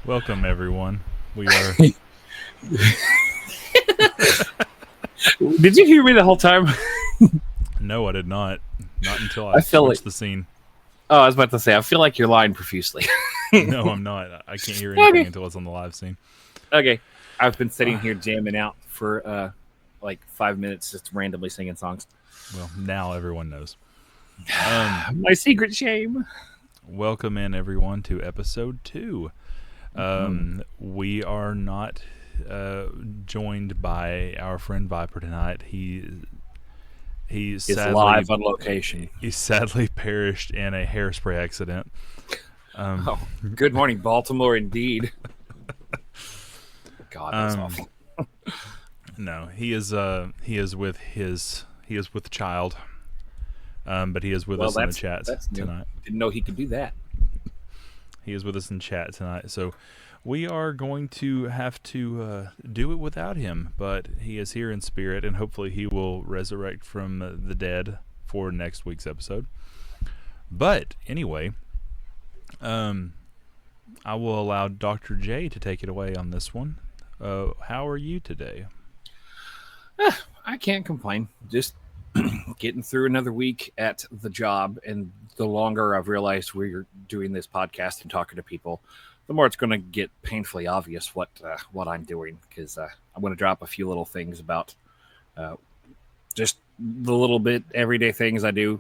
Welcome, everyone. We are. Did you hear me the whole time? No, I did not. Not until I feel switched like- the scene. Oh, I was about to say, I feel like you're lying profusely. No, I'm not. I can't hear anything until it's on the live scene. Okay. I've been sitting here jamming out for like 5 minutes, just randomly singing songs. Well, now everyone knows. My secret shame. Welcome in, everyone, to episode 2. We are not joined by our friend Viper tonight. He's sadly live on location. He sadly perished in a hairspray accident. Good morning, Baltimore, indeed. God, that's awful. No, he is with child. But he is with us in the chat tonight. Didn't know he could do that. He is with us in chat tonight, so we are going to have to do it without him. But he is here in spirit, and hopefully he will resurrect from the dead for next week's episode. But anyway, I will allow Dr. J to take it away on this one. How are you today? I can't complain. Just getting through another week at the job, and the longer I've realized we're doing this podcast and talking to people, the more it's going to get painfully obvious what I'm doing, because I'm going to drop a few little things about just the little bit everyday things I do.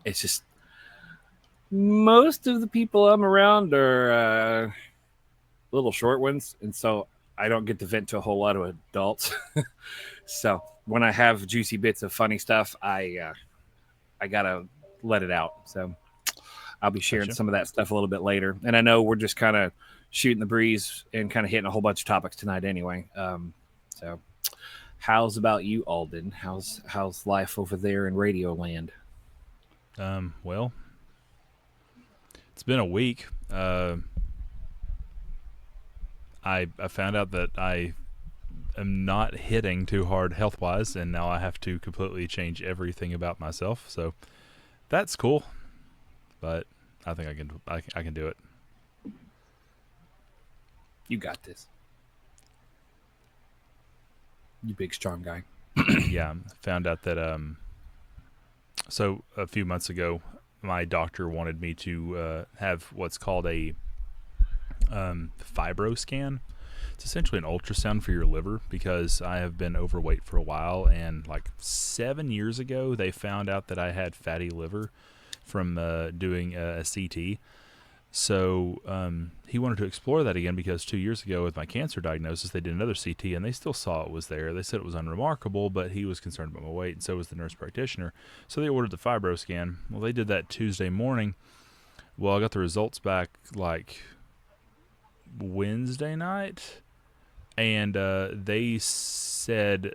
It's just most of the people I'm around are little short ones, and so I don't get to vent to a whole lot of adults. So when I have juicy bits of funny stuff, I gotta let it out. So I'll be sharing some of that stuff a little bit later. And I know we're just kind of shooting the breeze and kind of hitting a whole bunch of topics tonight anyway. So how's about you, Alden? How's life over there in Radio Land? Well, it's been a week. I found out that I am not hitting too hard health-wise, and now I have to completely change everything about myself. So that's cool, but I think I can do it. You got this. You big strong guy. Yeah, found out that so a few months ago, my doctor wanted me to have what's called a fibro scan. It's essentially an ultrasound for your liver, because I have been overweight for a while, and like 7 years ago they found out that I had fatty liver from doing a CT. So he wanted to explore that again, because 2 years ago with my cancer diagnosis they did another CT and they still saw it was there. They said it was unremarkable, but he was concerned about my weight, and so was the nurse practitioner. So they ordered the fibro scan. Well, they did that Tuesday morning. Well, I got the results back like Wednesday night, and they said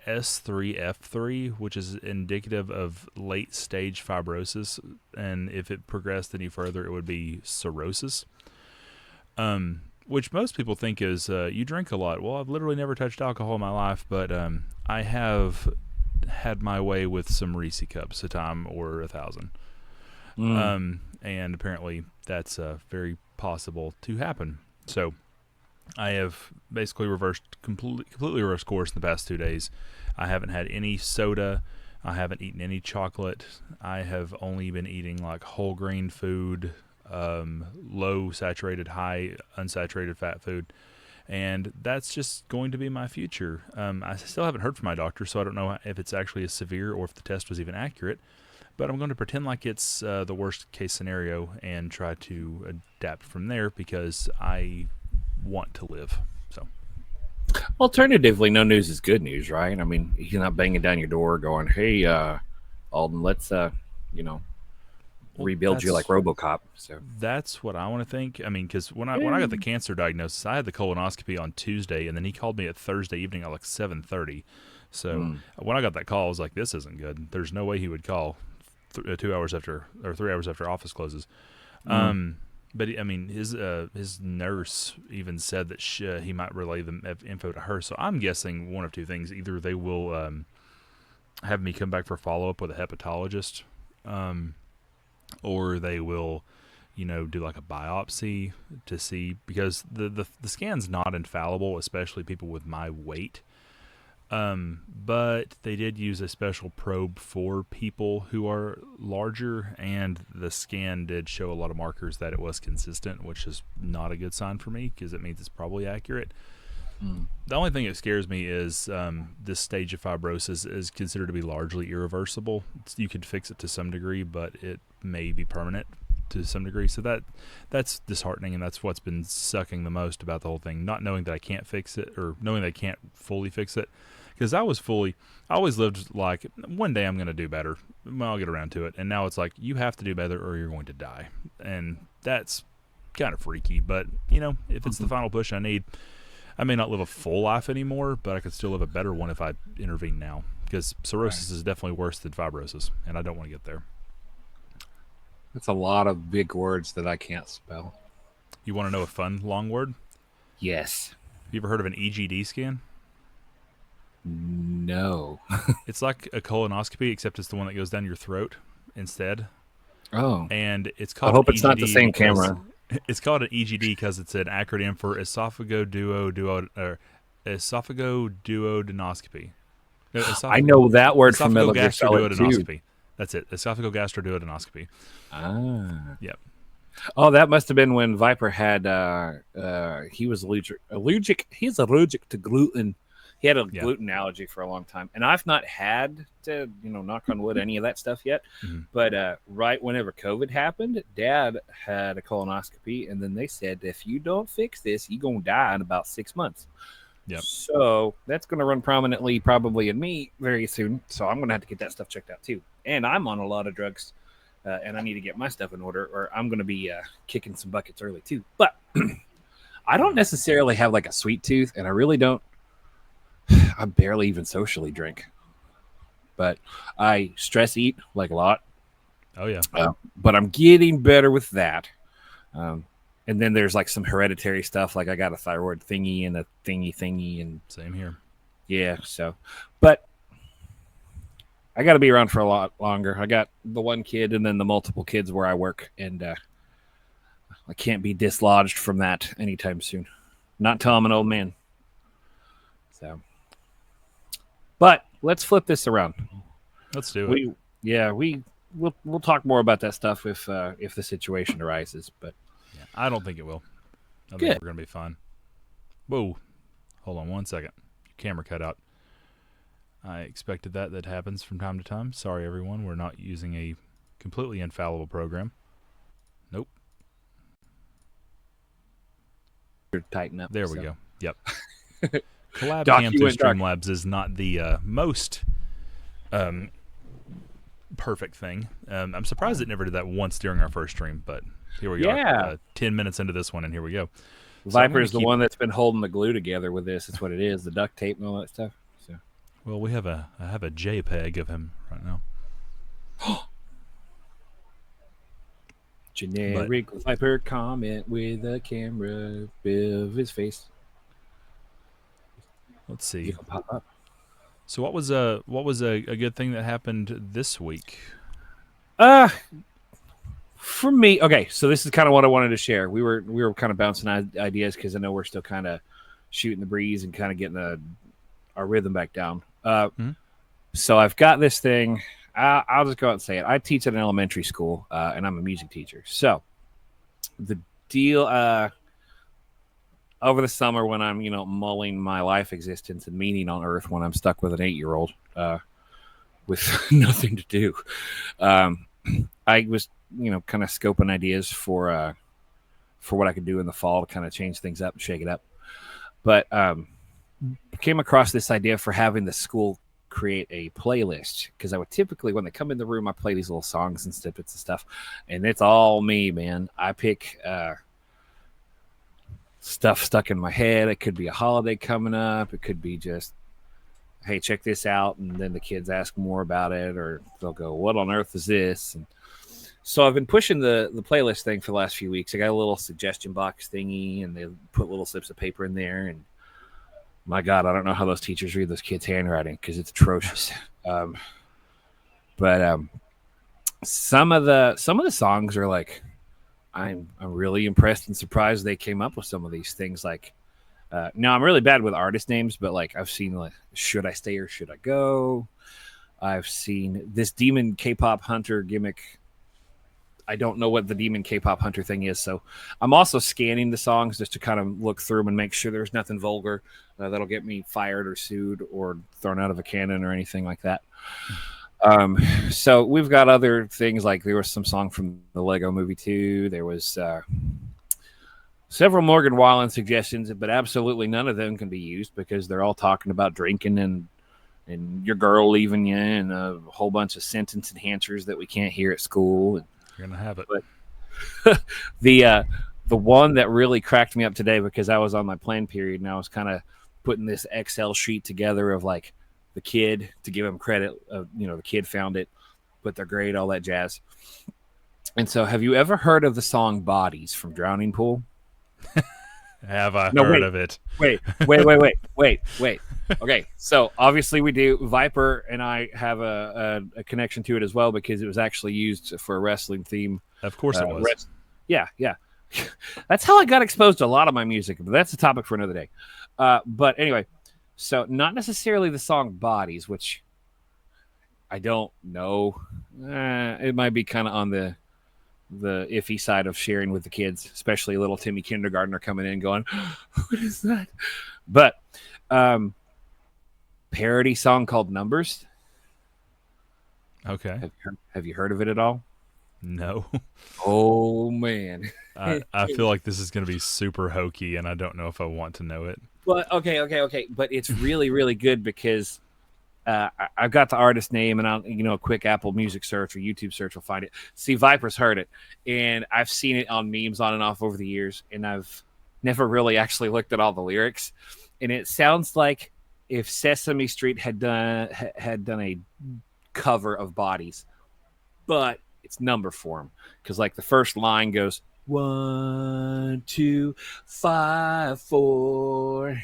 S3F3, which is indicative of late stage fibrosis, and if it progressed any further it would be cirrhosis, which most people think is you drink a lot. Well, I've literally never touched alcohol in my life, but I have had my way with some Reese cups a time or 1,000. And apparently that's very possible to happen. So I have basically completely reversed course in the past 2 days. I haven't had any soda. I haven't eaten any chocolate. I have only been eating like whole grain food, low saturated, high unsaturated fat food. And that's just going to be my future. I still haven't heard from my doctor, so I don't know if it's actually as severe or if the test was even accurate. But I'm going to pretend like it's the worst case scenario and try to adapt from there, because I want to live. So, alternatively, no news is good news, right? I mean, he's not banging down your door going, "Hey, Alden, let's rebuild you like RoboCop." So that's what I want to think. I mean, because when I got the cancer diagnosis, I had the colonoscopy on Tuesday, and then he called me at Thursday evening at like 7:30. So when I got that call, I was like, "This isn't good. There's no way he would call 2 hours after or 3 hours after office closes." But I mean, his nurse even said that he might relay the info to her. So I'm guessing one of two things: either they will have me come back for follow up with a hepatologist, or they will, do like a biopsy to see, because the scan's not infallible, especially people with my weight. But they did use a special probe for people who are larger, and the scan did show a lot of markers that it was consistent, which is not a good sign for me because it means it's probably accurate. The only thing that scares me is this stage of fibrosis is considered to be largely irreversible. You could fix it to some degree, but it may be permanent to some degree. So that's disheartening, and that's what's been sucking the most about the whole thing. Not knowing that I can't fix it, or knowing that I can't fully fix it. Because I always lived like, one day I'm going to do better. I'll get around to it. And now it's like, you have to do better or you're going to die. And that's kind of freaky. But, if it's the final push I need, I may not live a full life anymore, but I could still live a better one if I intervene now. Because cirrhosis is definitely worse than fibrosis, and I don't want to get there. That's a lot of big words that I can't spell. You want to know a fun long word? Yes. Have you ever heard of an EGD scan? No. It's like a colonoscopy, except it's the one that goes down your throat instead. Oh. And it's called I hope it's not the same camera. It's called an EGD because it's an acronym for esophagoduodenoscopy. I know that word from Metal Gear Solid 2. That's it. Esophagogastroduodenoscopy. Ah. Yep. Oh, that must have been when Viper had he was allergic. He's allergic to gluten. He had a gluten allergy for a long time. And I've not had to, knock on wood, any of that stuff yet. Mm-hmm. But right whenever COVID happened, Dad had a colonoscopy. And then they said, if you don't fix this, you're going to die in about 6 months. Yep. So that's going to run prominently probably in me very soon. So I'm going to have to get that stuff checked out too. And I'm on a lot of drugs. And I need to get my stuff in order, or I'm going to be kicking some buckets early too. But I don't necessarily have like a sweet tooth, and I really don't. I barely even socially drink, but I stress eat like a lot. Oh yeah. But I'm getting better with that. And then there's like some hereditary stuff. Like I got a thyroid thingy and a thingy. And same here. Yeah. So, but I got to be around for a lot longer. I got the one kid and then the multiple kids where I work. And I can't be dislodged from that anytime soon. Not till I'm an old man. So. But let's flip this around. Let's do it. We'll talk more about that stuff if the situation arises. But I don't think it will. I think we're gonna be fine. Whoa, hold on 1 second. Camera cut out. I expected that happens from time to time. Sorry, everyone. We're not using a completely infallible program. Nope. Tighten up. There we go. Yep. Collab Cam through Streamlabs is not the most perfect thing. I'm surprised it never did that once during our first stream, but here we go. 10 minutes into this one, and here we go. Viper is the one that's been holding the glue together with this. That's what it is, the duct tape and all that stuff. So, well, I have a JPEG of him right now. Generic Viper comment with a camera of his face. Let's see. Pop up. So what was a good thing that happened this week? For me, okay. So this is kind of what I wanted to share. We were kind of bouncing ideas because I know we're still kind of shooting the breeze and kind of getting our rhythm back down. So I've got this thing. I'll just go out and say it. I teach at an elementary school, and I'm a music teacher. So the deal. Over the summer when I'm, mulling my life existence and meaning on Earth when I'm stuck with an 8-year-old with nothing to do, I was, kind of scoping ideas for what I could do in the fall to kind of change things up and shake it up. But came across this idea for having the school create a playlist, because I would typically, when they come in the room, I play these little songs and snippets and stuff, and it's all me, man. I pick stuff stuck in my head. It could be a holiday coming up. It could be just, hey, check this out. And then the kids ask more about it, or they'll go, what on earth is this? And so I've been pushing the playlist thing for the last few weeks. I got a little suggestion box thingy, and they put little slips of paper in there. And my God, I don't know how those teachers read those kids' handwriting because it's atrocious. Um, but some of the songs are like, I'm really impressed and surprised they came up with some of these things. Like, no, I'm really bad with artist names, but like I've seen like Should I Stay or Should I Go? I've seen this Demon K-pop Hunter gimmick. I don't know what the Demon K-pop Hunter thing is, so I'm also scanning the songs just to kind of look through them and make sure there's nothing vulgar that'll get me fired or sued or thrown out of a cannon or anything like that. So we've got other things, like there was some song from the Lego Movie 2. There was several Morgan Wallen suggestions, but absolutely none of them can be used because they're all talking about drinking and your girl leaving you and a whole bunch of sentence enhancers that we can't hear at school. You're gonna have it. But the one that really cracked me up today, because I was on my plan period and I was kind of putting this Excel sheet together of like the kid, to give him credit, the kid found it, put their grade, all that jazz. And so, have you ever heard of the song "Bodies" from Drowning Pool? Have I heard of it? Wait. Okay, so obviously we do. Viper and I have a connection to it as well because it was actually used for a wrestling theme. Of course it was. Yeah. That's how I got exposed to a lot of my music, but that's a topic for another day. But anyway, so not necessarily the song "Bodies," which I don't know. It might be kind of on the iffy side of sharing with the kids, especially little Timmy kindergartner coming in going, "What is that?" But parody song called "Numbers." Okay. Have you heard of it at all? No. Oh man. I feel like this is going to be super hokey, and I don't know if I want to know it. But okay. But it's really, really good because I've got the artist name, and I'll, a quick Apple Music search or YouTube search will find it. See, Viper's heard it, and I've seen it on memes on and off over the years, and I've never really actually looked at all the lyrics. And it sounds like if Sesame Street had done a cover of Bodies, but it's number form, because like the first line goes 1, 2, 5, 4.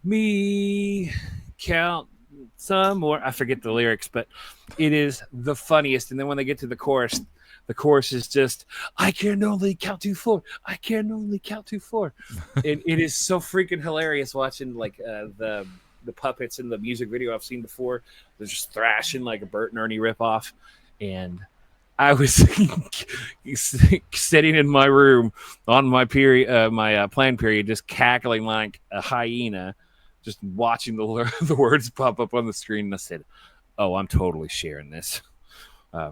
Me count some more. I forget the lyrics, but it is the funniest. And then when they get to the chorus is just, I can only count to 4. I can only count to 4. And it is so freaking hilarious watching like the puppets in the music video I've seen before. They're just thrashing like a Bert and Ernie ripoff. And I was sitting in my room on my period, my plan period, just cackling like a hyena, just watching the words pop up on the screen. And I said, "Oh, I'm totally sharing this."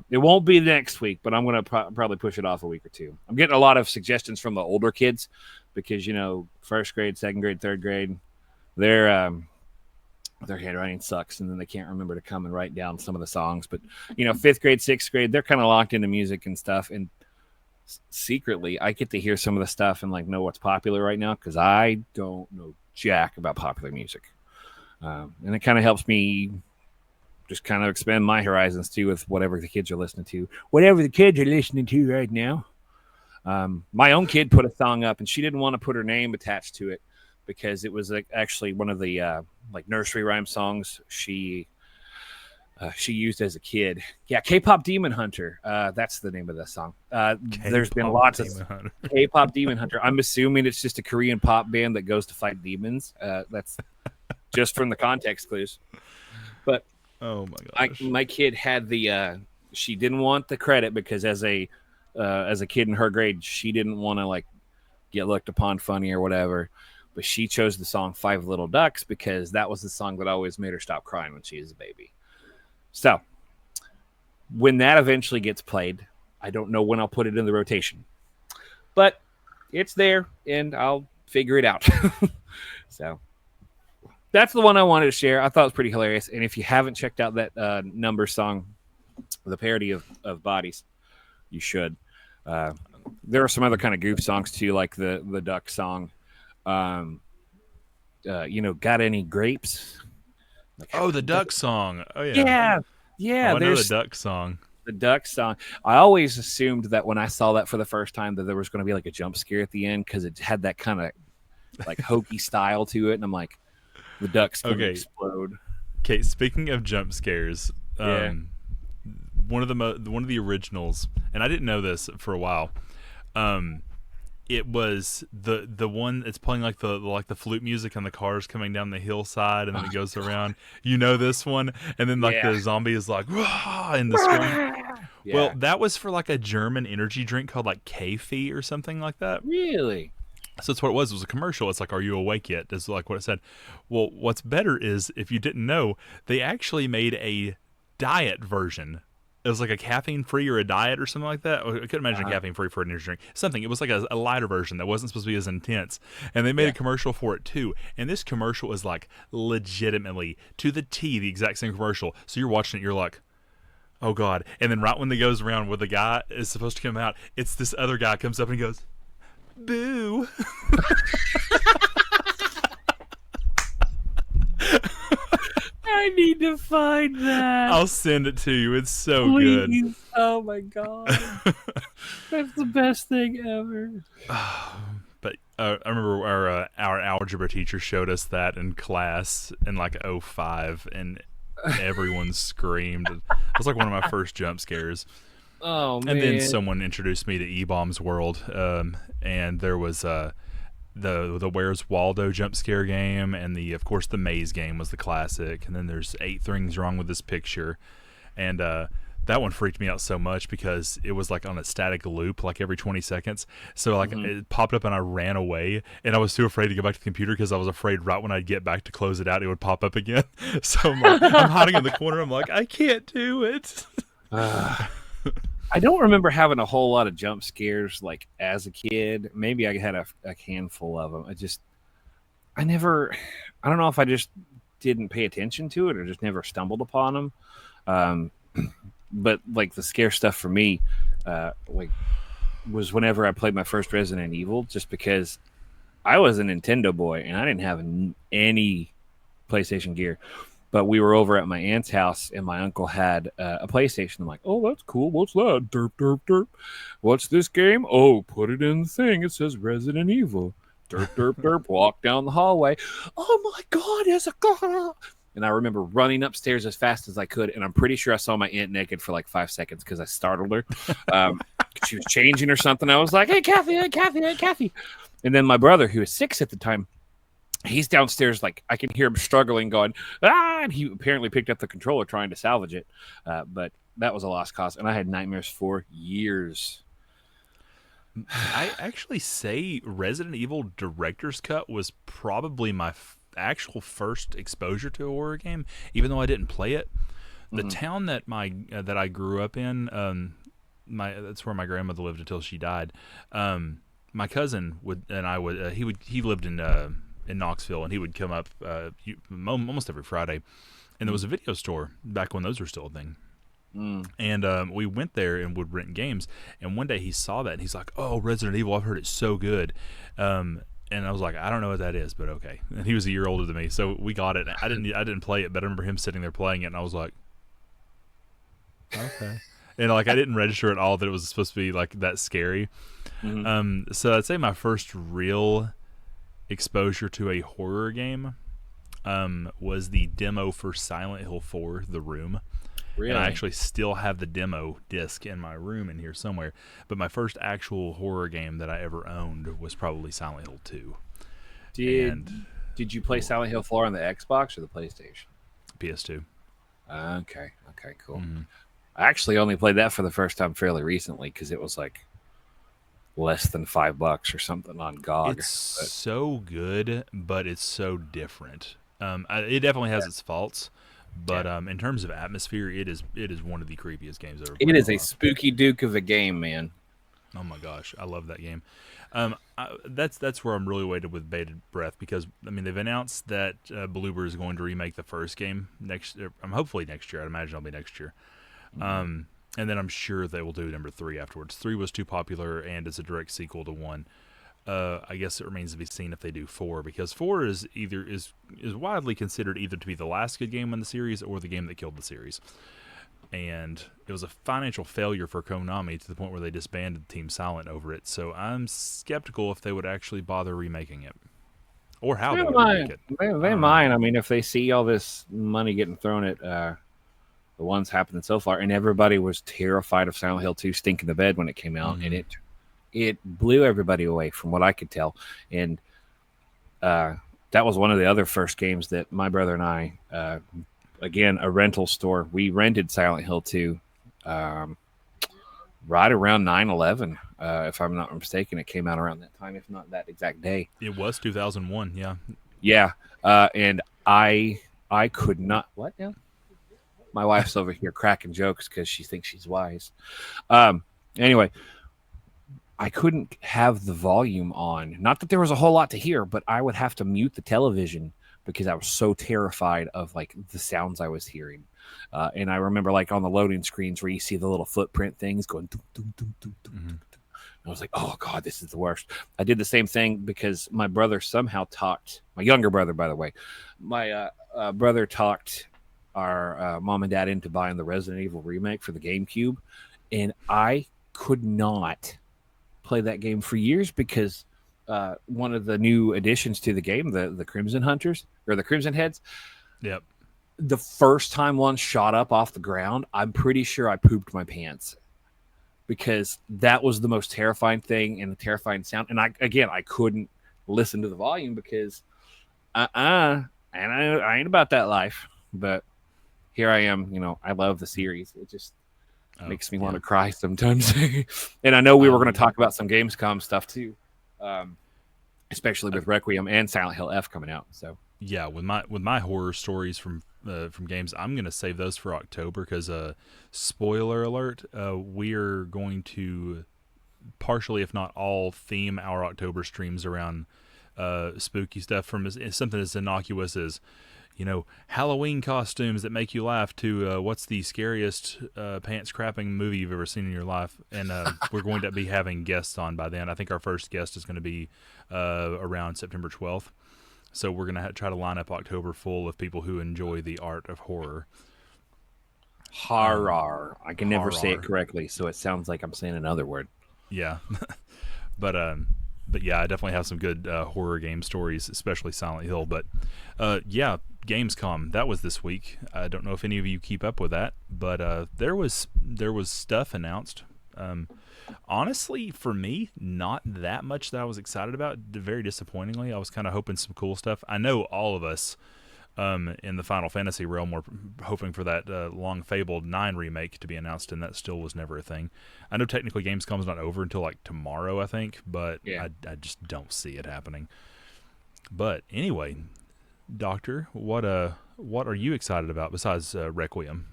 It won't be next week, but I'm going to probably push it off a week or two. I'm getting a lot of suggestions from the older kids because, first grade, second grade, third grade, their handwriting sucks, and then they can't remember to come and write down some of the songs. But, fifth grade, sixth grade, they're kind of locked into music and stuff. And secretly, I get to hear some of the stuff and like know what's popular right now because I don't know jack about popular music. And it kind of helps me just kind of expand my horizons too with whatever the kids are listening to. Whatever the kids are listening to right now. My own kid put a song up, and she didn't want to put her name attached to it because it was like actually one of the like nursery rhyme songs she used as a kid. Yeah, K-pop Demon Hunter. That's the name of the song. There's been lots of K-pop Demon Hunter. I'm assuming it's just a Korean pop band that goes to fight demons. That's just from the context clues. But oh my gosh, my kid had the. She didn't want the credit because as a kid in her grade, she didn't want to like get looked upon funny or whatever. But she chose the song Five Little Ducks because that was the song that always made her stop crying when she was a baby. So when that eventually gets played, I don't know when I'll put it in the rotation. But it's there, and I'll figure it out. So that's the one I wanted to share. I thought it was pretty hilarious. And if you haven't checked out that number song, the parody of Bodies, you should. There are some other kind of goof songs, too, like the duck song. Got any grapes? Like, the duck song. Oh yeah. Yeah. I know the duck song. The duck song. I always assumed that when I saw that for the first time that there was going to be like a jump scare at the end because it had that kind of like hokey style to it, and I'm like, the duck's gonna Okay. explode. Okay. Speaking of jump scares, Yeah. one of the originals, and I didn't know this for a while. Um, it was the one that's playing like the flute music on the cars coming down the hillside, and then it goes around. You know this one, and then like Yeah. the zombie is like "Rah!" in the screen. Well, Yeah. that was for like a German energy drink called like K-Fee or something like that. Really? So that's what it was. It was a commercial. It's like, "Are you awake yet?" Is like what it said. Well, what's better is if you didn't know, they actually made a diet version. It was like a caffeine free or a diet or something like that. I couldn't imagine a caffeine free for an energy drink. Something. It was like a lighter version that wasn't supposed to be as intense. And they made a Yeah. commercial for it too. And this commercial is like legitimately to the T the exact same commercial. So you're watching it, you're like, oh God. And then right when it goes around where the guy is supposed to come out, it's this other guy comes up and goes, boo. I need to find that. I'll send it to you. It's so Please. good. Oh my god. That's the best thing ever. But I remember our algebra teacher showed us that in class in like '05, and everyone screamed. It was like one of my first jump scares. Oh man. And then someone introduced me to E-Bomb's World, and there was the Where's Waldo jump scare game, and of course the Maze game was the classic. And then there's 8 Things Wrong with This Picture, and that one freaked me out so much because it was like on a static loop like every 20 seconds. So like it popped up and I ran away, and I was too afraid to go back to the computer because I was afraid right when I'd get back to close it out it would pop up again. So I'm, like, I'm hiding in the corner. I'm like, I can't do it. I don't remember having a whole lot of jump scares like as a kid. Maybe I had a handful of them. I don't know if I just didn't pay attention to it or just never stumbled upon them. But like the scare stuff for me, like was whenever I played my first Resident Evil, just because I was a Nintendo boy and I didn't have any PlayStation gear. But we were over at my aunt's house, and my uncle had a PlayStation. I'm like, oh, that's cool. What's that? Derp, derp, derp. What's this game? Oh, put it in the thing. It says Resident Evil. Derp, derp, derp. Walk down the hallway. Oh, my God, there's a car. And I remember running upstairs as fast as I could, and I'm pretty sure I saw my aunt naked for like 5 seconds because I startled her. She was changing or something. I was like, hey, Kathy, hey, Kathy, hey, Kathy. And then my brother, who was 6 at the time, he's downstairs, like I can hear him struggling, going, ah! And he apparently picked up the controller trying to salvage it. But that was a lost cause, and I had nightmares for years. I actually say Resident Evil Director's Cut was probably my actual first exposure to a horror game, even though I didn't play it. The town that that I grew up in, that's where my grandmother lived until she died. My cousin he lived in Knoxville, and he would come up almost every Friday, and there was a video store back when those were still a thing. And we went there and would rent games, and one day he saw that and he's like, oh, Resident Evil, I've heard it's so good. And I was like, I don't know what that is, but okay. And he was a year older than me, so we got it. I didn't play it, but I remember him sitting there playing it, and I was like, okay. And like I didn't register at all that it was supposed to be like that scary. So I'd say my first real exposure to a horror game was the demo for Silent Hill 4, The Room. Really? And I actually still have the demo disc in my room in here somewhere. But my first actual horror game that I ever owned was probably Silent Hill 2. Did you play Silent Hill 4 on the Xbox or the PlayStation? PS2. Okay, cool. I actually only played that for the first time fairly recently because it was like less than $5 or something on GOG. It's so good, but it's so different. It definitely has its faults. But in terms of atmosphere, it is one of the creepiest games I've ever played. It is a spooky duke of a game, man. Oh my gosh, I love that game. That's where I'm really waiting with bated breath because I mean they've announced that Bloober is going to remake the first game hopefully next year. I'd imagine it'll be next year. And then I'm sure they will do number 3 afterwards. 3 was too popular, and it's a direct sequel to 1. I guess it remains to be seen if they do 4, because 4 is widely considered either to be the last good game in the series or the game that killed the series. And it was a financial failure for Konami to the point where they disbanded Team Silent over it. So I'm skeptical if they would actually bother remaking it. or how They they would remake might. it. They I don't know. might. I mean, if they see all this money getting thrown at the ones happening so far, and everybody was terrified of Silent Hill 2 stinking the bed when it came out, and it blew everybody away from what I could tell. And that was one of the other first games that my brother and I, again, a rental store, we rented Silent Hill 2 right around 9/11. If I'm not mistaken, it came out around that time, if not that exact day. It was 2001. Yeah. Yeah. And I could not. What now? My wife's over here cracking jokes because she thinks she's wise. Anyway, I couldn't have the volume on. Not that there was a whole lot to hear, but I would have to mute the television because I was so terrified of like the sounds I was hearing. And I remember like on the loading screens where you see the little footprint things going. Dum, dum, dum, dum, dum, dum, dum. I was like, oh God, this is the worst. I did the same thing because my brother somehow talked, my younger brother, by the way, my brother talked our mom and dad into buying the Resident Evil remake for the GameCube. And I could not play that game for years because one of the new additions to the game, the Crimson Hunters or the Crimson Heads. Yep. The first time one shot up off the ground, I'm pretty sure I pooped my pants because that was the most terrifying thing and the terrifying sound. And I couldn't listen to the volume because and I ain't about that life. But here I am, I love the series. It just makes me want to cry sometimes. And I know we were going to talk about some Gamescom stuff too, especially with Requiem and Silent Hill F coming out. So yeah, with my horror stories from games, I'm going to save those for October because spoiler alert, we're going to partially, if not all, theme our October streams around spooky stuff, from something as innocuous as Halloween costumes that make you laugh to what's the scariest pants crapping movie you've ever seen in your life. And we're going to be having guests on by then. I think our first guest is going to be around September 12th. So we're going to try to line up October full of people who enjoy the art of horror. Horror. I can never say it correctly, so it sounds like I'm saying another word. Yeah. But yeah, I definitely have some good horror game stories, especially Silent Hill. But yeah, Gamescom, that was this week. I don't know if any of you keep up with that, but there was stuff announced. Honestly, for me, not that much that I was excited about. Very disappointingly, I was kind of hoping some cool stuff. I know all of us in the Final Fantasy realm were hoping for that long fabled 9 remake to be announced, and that still was never a thing. I know technically Gamescom's not over until like tomorrow, I think, but yeah. I just don't see it happening. But anyway, Doctor, what are you excited about besides Requiem?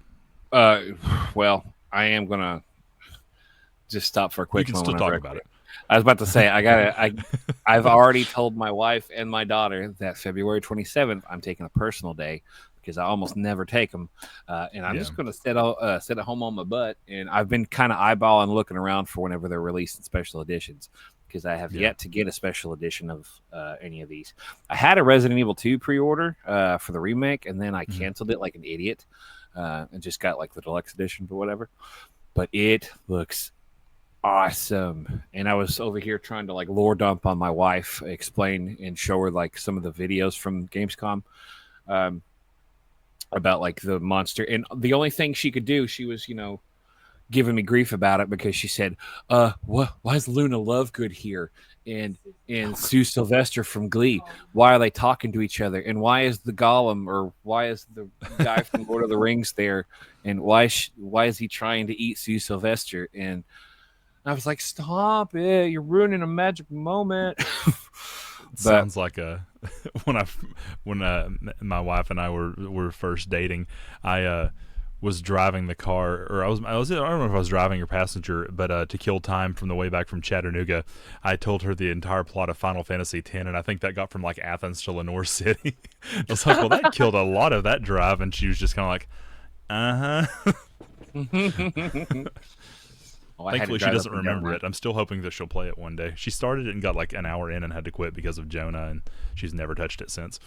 Well, I am gonna just stop for a quick moment. You can still talk about it. I was about to say I've already told my wife and my daughter that February 27th I'm taking a personal day because I almost never take them, and I'm just going to sit at home on my butt. And I've been kind of eyeballing, looking around for whenever they're releasing special editions because I have yet to get a special edition of any of these. I had a Resident Evil 2 pre-order for the remake, and then I canceled it like an idiot and just got like the deluxe edition or whatever. But it looks awesome. And I was over here trying to like lore dump on my wife, explain and show her like some of the videos from Gamescom about like the monster. And the only thing she could do, she was, giving me grief about it because she said, why is Luna Lovegood here? And Sue Sylvester from Glee, why are they talking to each other? And why is the Gollum, or why is the guy from Lord of the Rings there? And why is he trying to eat Sue Sylvester? And I was like, stop it. You're ruining a magic moment. Sounds like when my wife and I were first dating, I was driving the car, or I don't know if I was driving or passenger, but to kill time from the way back from Chattanooga, I told her the entire plot of Final Fantasy X, and I think that got from like Athens to Lenore City. I was like, well, that killed a lot of that drive, and she was just kind of like, Well, thankfully, she doesn't remember it. I'm still hoping that she'll play it one day. She started it and got like an hour in and had to quit because of Jonah, and she's never touched it since.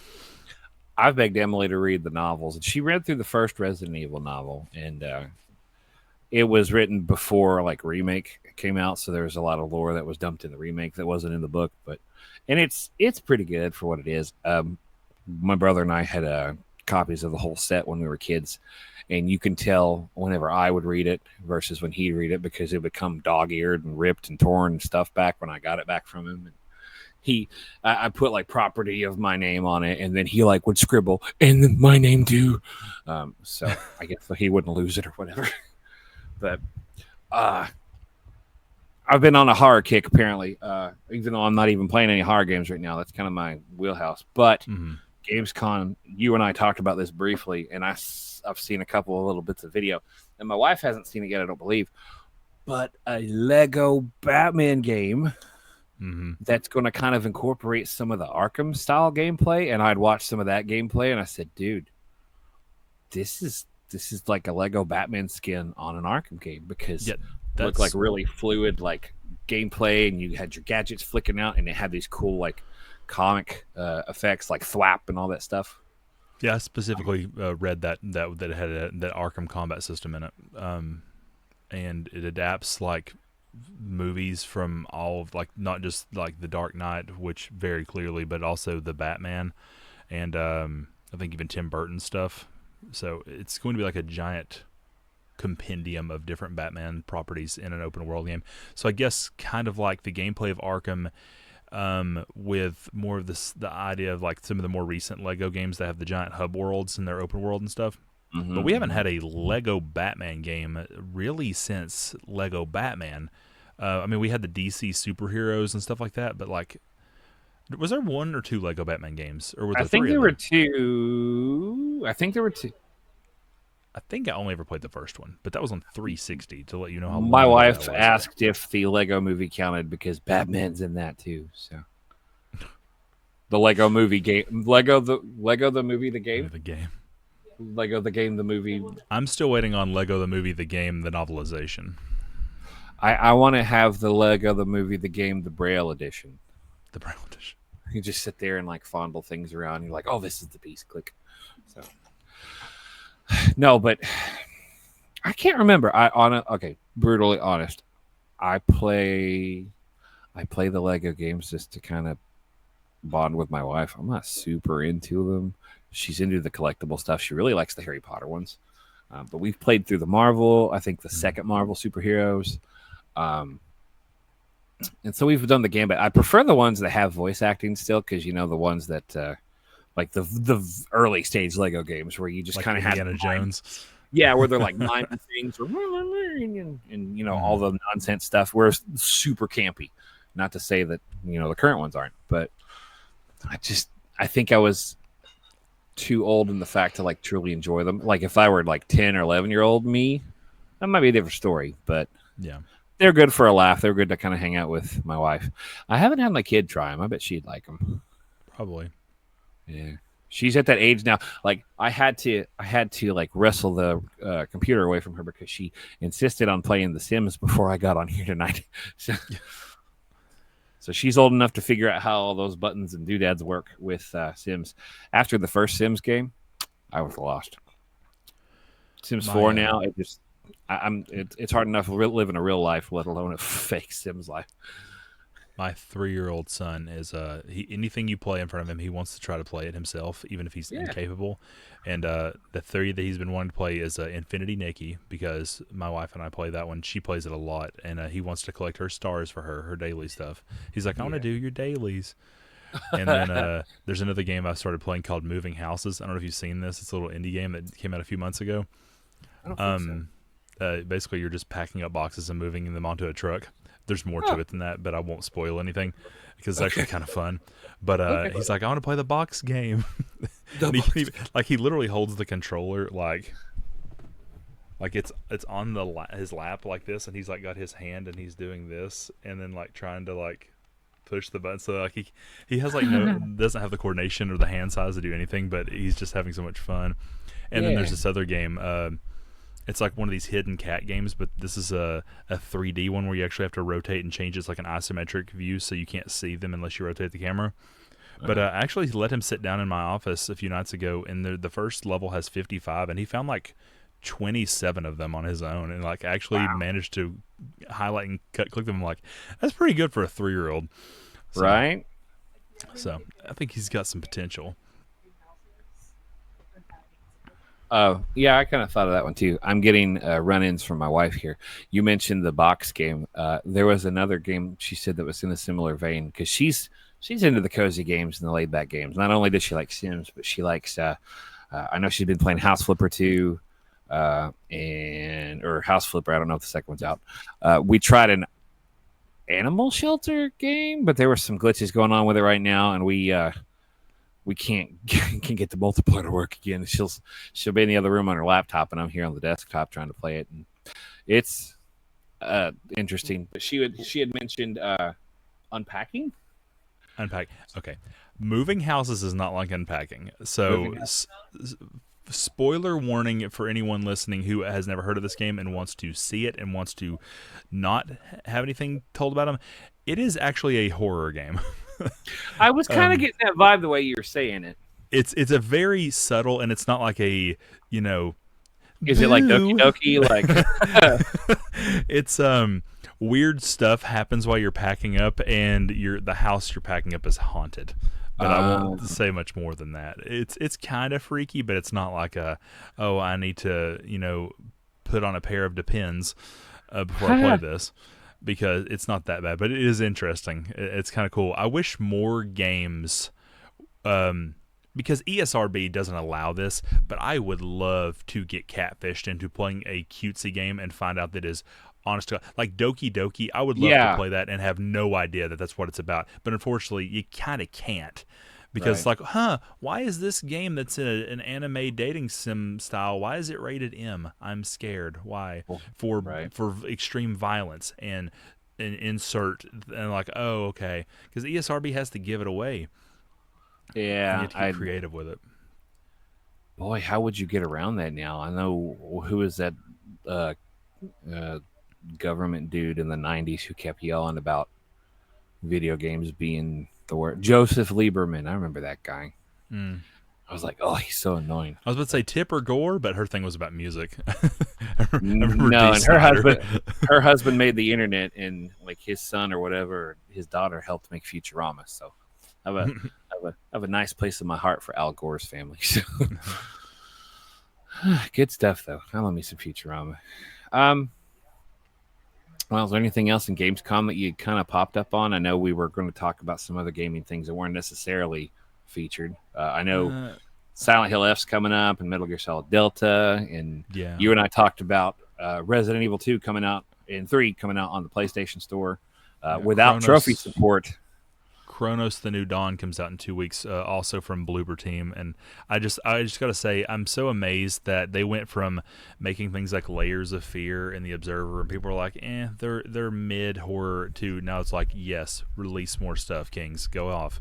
I've begged Emily to read the novels, and she read through the first Resident Evil novel, and it was written before like remake came out, so there was a lot of lore that was dumped in the remake that wasn't in the book. And it's pretty good for what it is. My brother and I had copies of the whole set when we were kids, and you can tell whenever I would read it versus when he'd read it because it would come dog-eared and ripped and torn and stuff back when I got it back from him. And I put like property of my name on it, and then he like would scribble and then my name too. So I guess he wouldn't lose it or whatever. But I've been on a horror kick apparently. Even though I'm not even playing any horror games right now, that's kind of my wheelhouse. But Gamescom, you and I talked about this briefly, and I've seen a couple of little bits of video, and my wife hasn't seen it yet, I don't believe. But a Lego Batman game. That's going to kind of incorporate some of the Arkham style gameplay, and I'd watched some of that gameplay, and I said, "Dude, this is like a Lego Batman skin on an Arkham game because it looked like really fluid like gameplay, and you had your gadgets flicking out, and it had these cool like comic effects like thwap and all that stuff." Yeah, I specifically read that it had that Arkham combat system in it, and it adapts like movies from all of like not just like the Dark Knight, which very clearly, but also the Batman, and I think even Tim Burton stuff. So it's going to be like a giant compendium of different Batman properties in an open world game. So I guess kind of like the gameplay of Arkham, with more of the idea of like some of the more recent Lego games that have the giant hub worlds and their open world and stuff. But we haven't had a Lego Batman game really since Lego Batman. I mean, we had the DC superheroes and stuff like that, but like, was there one or two Lego Batman games, or were there I think three? There were two. I think there were two. I think I only ever played the first one, but that was on 360 to let you know how. My wife asked if the Lego movie counted because Batman's in that too. So the Lego movie game, Lego the movie, the game, Lego the game, the movie. I'm still waiting on Lego the movie, the game, the novelization. I want to have the Lego the movie, the game, the Braille edition. The Braille edition. You just sit there and like fondle things around. You're like, oh, this is the piece. Click. So no, but I can't remember. Okay, brutally honest. I play the Lego games just to kind of bond with my wife. I'm not super into them. She's into the collectible stuff. She really likes the Harry Potter ones. But we've played through the Marvel, I think the second Marvel superheroes. And so we've done the gambit. I prefer the ones that have voice acting still, because the ones that like the early stage Lego games where you just like kind of have Indiana Jones. Yeah, where they're like miming things and all the nonsense stuff where it's super campy. Not to say that the current ones aren't, but I think I was too old in the fact to like truly enjoy them. Like if I were like 10 or 11-year-old me, that might be a different story, but yeah, they're good for a laugh. They're good to kind of hang out with my wife. I haven't had my kid try them. I bet she'd like them. Probably. Yeah. She's at that age now. Like I had to like wrestle the computer away from her because she insisted on playing The Sims before I got on here tonight. So she's old enough to figure out how all those buttons and doodads work with Sims. After the first Sims game, I was lost. Sims 4 now, it's hard enough living a real life, let alone a fake Sims life. My 3-year-old son is anything you play in front of him, he wants to try to play it himself, even if he's incapable. And the theory that he's been wanting to play is Infinity Nikki, because my wife and I play that one. She plays it a lot, and he wants to collect her stars for her daily stuff. He's like, I want to do your dailies. And then there's another game I started playing called Moving Houses. I don't know if you've seen this. It's a little indie game that came out a few months ago. I don't think so. Basically, you're just packing up boxes and moving them onto a truck. There's more to it than that, but I won't spoil anything because it's actually kind of fun. But he's like, I want to play the box game. He literally holds the controller like it's on his lap like this, and he's like got his hand and he's doing this, and then like trying to like push the button. So like he has like doesn't have the coordination or the hand size to do anything, but he's just having so much fun. And then there's this other game. It's like one of these hidden cat games, but this is a 3D one where you actually have to rotate and change. It's like an isometric view, so you can't see them unless you rotate the camera. But I actually let him sit down in my office a few nights ago, and the first level has 55, and he found like 27 of them on his own, and like actually managed to highlight and click them. Like, that's pretty good for a 3-year-old. Right? So I think he's got some potential. Yeah, I kind of thought of that one too. I'm getting run-ins from my wife here. You mentioned the box game. There was another game she said that was in a similar vein, because she's into the cozy games and the laid-back games. Not only does she like Sims, but she likes. I know she's been playing House Flipper 2, or House Flipper. I don't know if the second one's out. We tried an animal shelter game, but there were some glitches going on with it right now, and we can't get the multiplayer to work again. She'll be in the other room on her laptop, and I'm here on the desktop trying to play it, and it's interesting. But she had mentioned unpacking. Okay, moving houses is not like unpacking. So, spoiler warning for anyone listening who has never heard of this game and wants to see it and wants to not have anything told about them. It is actually a horror game. I was kind of getting that vibe the way you were saying it. It's a very subtle, and it's not like a, Is it like Doki Doki? Like it's weird stuff happens while you're packing up, and the house you're packing up is haunted. But I won't say much more than that. It's kind of freaky, but it's not like I need to put on a pair of Depends before I play this. Because it's not that bad, but it is interesting. It's kind of cool. I wish more games, because ESRB doesn't allow this, but I would love to get catfished into playing a cutesy game and find out that is honest to God. Like Doki Doki. I would love to play that and have no idea that that's what it's about. But unfortunately, you kind of can't. Because it's like, why is this game that's an anime dating sim style, why is it rated M? I'm scared. Why? For extreme violence and insert, and like, oh, okay. Because ESRB has to give it away. Yeah. You have to get creative with it. Boy, how would you get around that now? I know, who is that government dude in the 90s who kept yelling about video games being the word? Joseph Lieberman. I remember that guy. I was like, oh, he's so annoying. I was about to say Tipper Gore, but her thing was about music. No, and her husband made the internet, and like his son or whatever, his daughter helped make Futurama. So I have a nice place in my heart for Al Gore's family. So. Good stuff, though. I love me some Futurama. Well, is there anything else in Gamescom that you kind of popped up on? I know we were going to talk about some other gaming things that weren't necessarily featured. I know Silent Hill F's coming up, and Metal Gear Solid Delta, and you and I talked about Resident Evil 2 coming out, and 3 coming out on the PlayStation Store without trophy support. Chronos: The New Dawn comes out in 2 weeks, also from Bloober Team, and I just gotta say, I'm so amazed that they went from making things like Layers of Fear and The Observer, and people are like, they're mid horror, to now it's like, yes, release more stuff, Kings, go off.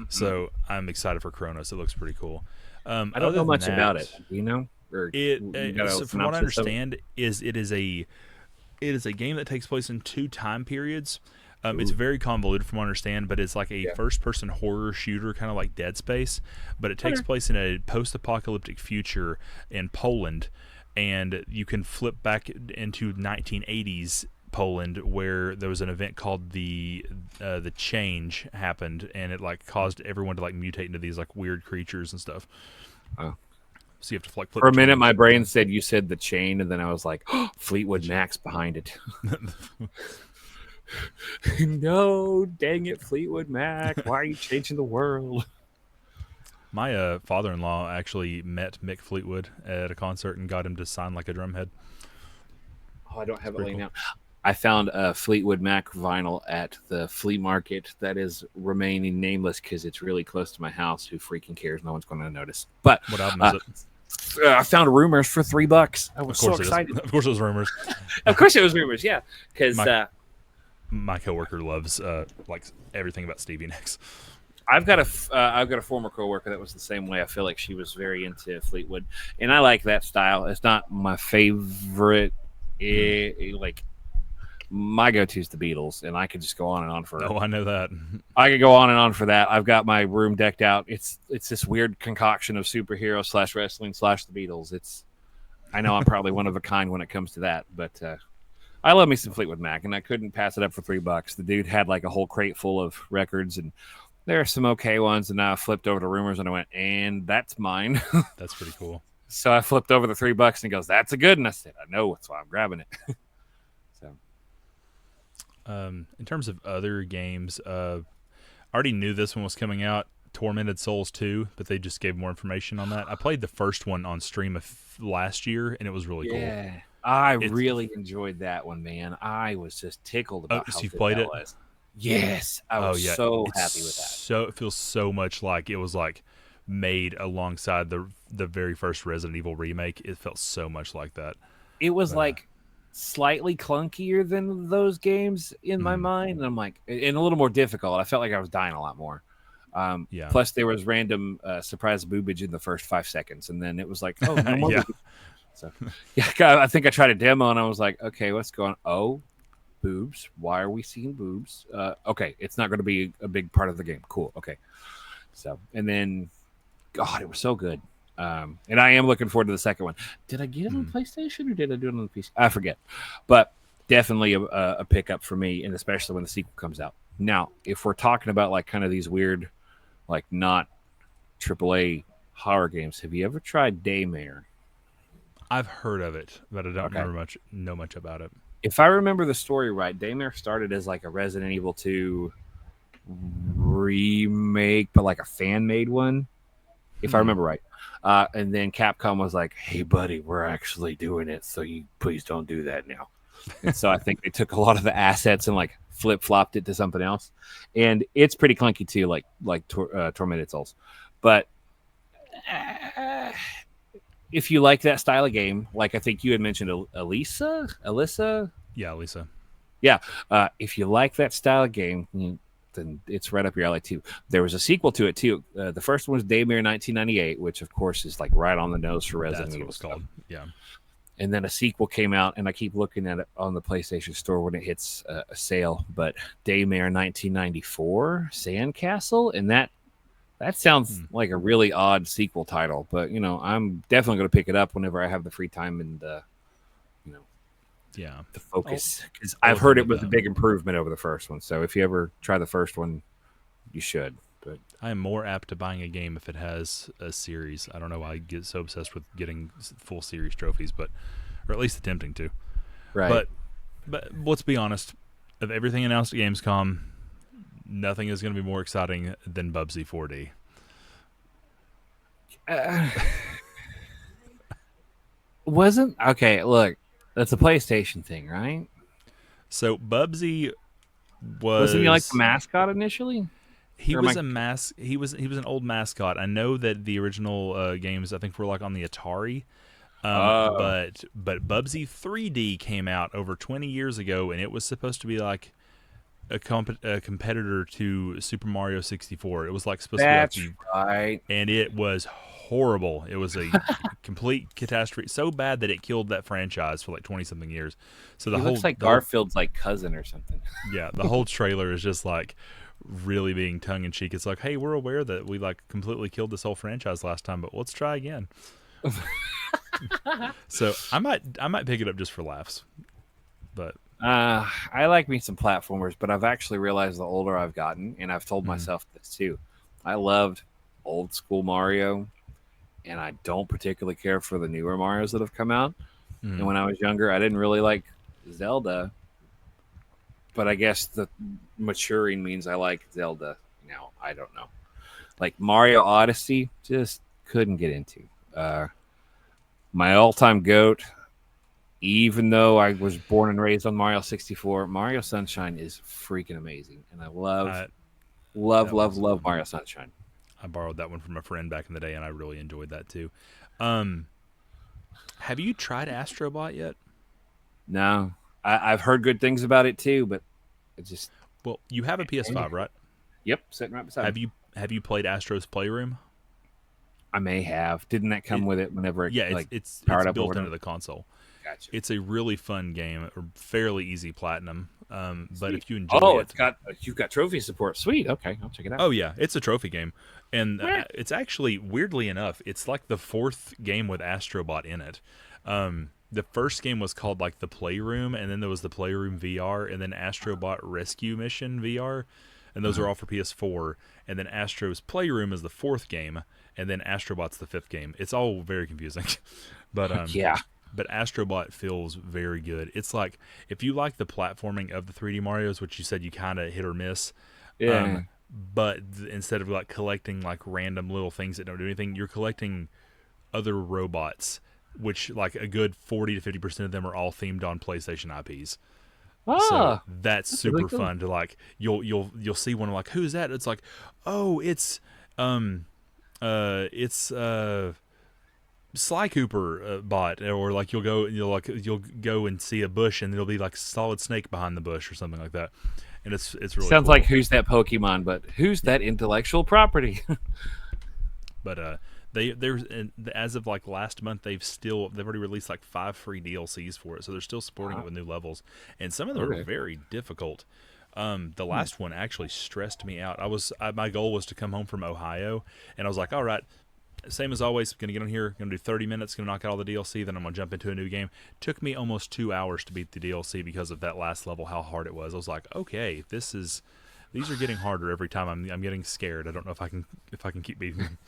So I'm excited for Chronos. It looks pretty cool. I don't know much about it. Do you know? So from what I understand, it is a game that takes place in 2 time periods. It's very convoluted from what I understand, but it's like a first-person horror shooter, kind of like Dead Space, but it takes place in a post-apocalyptic future in Poland, and you can flip back into 1980s Poland, where there was an event called the Change happened, and it like caused everyone to like mutate into these like weird creatures and stuff. Oh. So you have to flip for a minute, my brain said you said the chain, and then I was like, oh, Fleetwood Mac's behind it. No, dang it, Fleetwood Mac. Why are you changing the world? My father-in-law actually met Mick Fleetwood at a concert and got him to sign like a drumhead. Oh, I don't have it laying out. I found a Fleetwood Mac vinyl at the flea market that is remaining nameless because it's really close to my house. Who freaking cares? No one's going to notice. But what album is it? I found Rumors for $3. I was so excited. Of course it was Rumors. Of course it was Rumors, yeah. Because my coworker loves like everything about Stevie Nicks. I've got a former coworker that was the same way. I feel like she was very into Fleetwood, and I like that style. It's not my favorite. Like my go-to is the Beatles, and I could just go on and on for. Oh, I know that. I could go on and on for that. I've got my room decked out. It's this weird concoction of superhero / wrestling / the Beatles. I know I'm probably one of a kind when it comes to that, but I love me some Fleetwood Mac, and I couldn't pass it up for $3. The dude had like a whole crate full of records, and there are some okay ones. And now I flipped over to Rumors, and I went, and that's mine. That's pretty cool. So I flipped over the $3, and he goes, "That's a good." And I said, "I know, that's why I'm grabbing it." So, in terms of other games, I already knew this one was coming out. Tormented Souls 2, but they just gave more information on that. I played the first one on stream last year, and it was really cool. I really enjoyed that one, man. I was just tickled about how you good played that it? was. Yes, I was so happy with that. So it feels so much like it was like made alongside the very first Resident Evil remake. It felt so much like that. It was like slightly clunkier than those games in my mind, and I'm like, and a little more difficult. I felt like I was dying a lot more. Plus, there was random surprise boobage in the first 5 seconds, and then it was like, oh, no more. Yeah. So, I think I tried a demo, and I was like, okay, what's going on? Oh, boobs. Why are we seeing boobs? Okay, it's not going to be a big part of the game. Cool. Okay. So, and then, God, it was so good. And I am looking forward to the second one. Did I get it on PlayStation or did I do it on the PC? I forget. But definitely a pickup for me, and especially when the sequel comes out. Now, if we're talking about like kind of these weird, like not AAA horror games, have you ever tried Daymare? I've heard of it, but I don't know much about it. If I remember the story right, Daymare started as like a Resident Evil 2 remake, but like a fan-made one, if I remember right. And then Capcom was like, "Hey, buddy, we're actually doing it, so you please don't do that now." And so I think they took a lot of the assets and like flip-flopped it to something else. And it's pretty clunky too, like Tormented Souls. But if you like that style of game, like I think you had mentioned Alyssa? Yeah, Lisa. Yeah. If you like that style of game, then it's right up your alley too. There was a sequel to it too. The first one was Daymare 1998, which of course is like right on the nose for Resident Evil. That's what it's called. Yeah. And then a sequel came out, and I keep looking at it on the PlayStation Store when it hits a sale. But Daymare 1994 Sandcastle, and that sounds like a really odd sequel title. But I'm definitely going to pick it up whenever I have the free time and the focus, because I've heard it was a big improvement over the first one. So if you ever try the first one, you should. But I am more apt to buying a game if it has a series. I don't know why I get so obsessed with getting full series trophies, or at least attempting to. Right. But let's be honest. Of everything announced at Gamescom, nothing is going to be more exciting than Bubsy 4D. Wasn't okay. Look, that's a PlayStation thing, right? So Bubsy wasn't he like the mascot initially? He was He was an old mascot. I know that the original games, I think, were like on the Atari. But Bubsy 3D came out over 20 years ago, and it was supposed to be like a competitor to Super Mario 64. It was like supposed to be right, and it was horrible. It was a complete catastrophe, so bad that it killed that franchise for like 20 something years. So he looks like Garfield's like cousin or something. Yeah, the whole trailer is just like really being tongue in cheek. It's like, hey, we're aware that we like completely killed this whole franchise last time, but let's try again. So I might pick it up just for laughs. But I like me some platformers, but I've actually realized the older I've gotten, and I've told myself this too, I loved old school Mario, and I don't particularly care for the newer Marios that have come out. And when I was younger, I didn't really like Zelda, but I guess the maturing means I like Zelda now. I don't know. Like Mario Odyssey, just couldn't get into. My all-time GOAT, even though I was born and raised on Mario 64, Mario Sunshine is freaking amazing. And I love Mario Sunshine. I borrowed that one from a friend back in the day, and I really enjoyed that too. Have you tried Astrobot yet? No. I've heard good things about it too, but it just... Well, you have a PS5, right? Yep, sitting right beside me. Have you played Astro's Playroom? I may have. Didn't that come with it whenever it's built into the console. Gotcha. It's a really fun game, fairly easy platinum. But if you enjoy you've got trophy support. Sweet. Okay, I'll check it out. Oh yeah, it's a trophy game, and it's actually weirdly enough, it's like the fourth game with Astrobot in it. The first game was called like the Playroom, and then there was the Playroom VR, and then Astrobot Rescue Mission VR, and those are all for PS4. And then Astro's Playroom is the fourth game, and then Astrobot's the fifth game. It's all very confusing, but Yeah. but Astrobot feels very good. It's like if you like the platforming of the 3D Mario's, which you said you kind of hit or miss, Yeah. but instead of like collecting like random little things that don't do anything, you're collecting other robots, which like a good 40 to 50% of them are all themed on PlayStation IPs. So Oh, that's that's really super cool. fun to like. You'll see one like who's that? It's like, oh, um it's Sly Cooper bot, or like you'll go and see a bush and there'll be like Solid Snake behind the bush or something like that, and it's really Sounds like cool. who's that Pokemon, but who's Yeah, that intellectual property? but there's as of like last month they've already released like 5 free DLCs for it, so they're still supporting it Wow. with new levels, and some of them are Okay. very difficult. The Hmm. last one actually stressed me out. My goal was to come home from Ohio, and I was like, all right, same as always, gonna get on here, gonna do 30 minutes, gonna knock out all the DLC, then I'm gonna jump into a new game. Took me almost 2 hours to beat the DLC because of that last level, how hard it was. I was like, okay, these are getting harder every time. I'm getting scared. I don't know if I can keep beating them,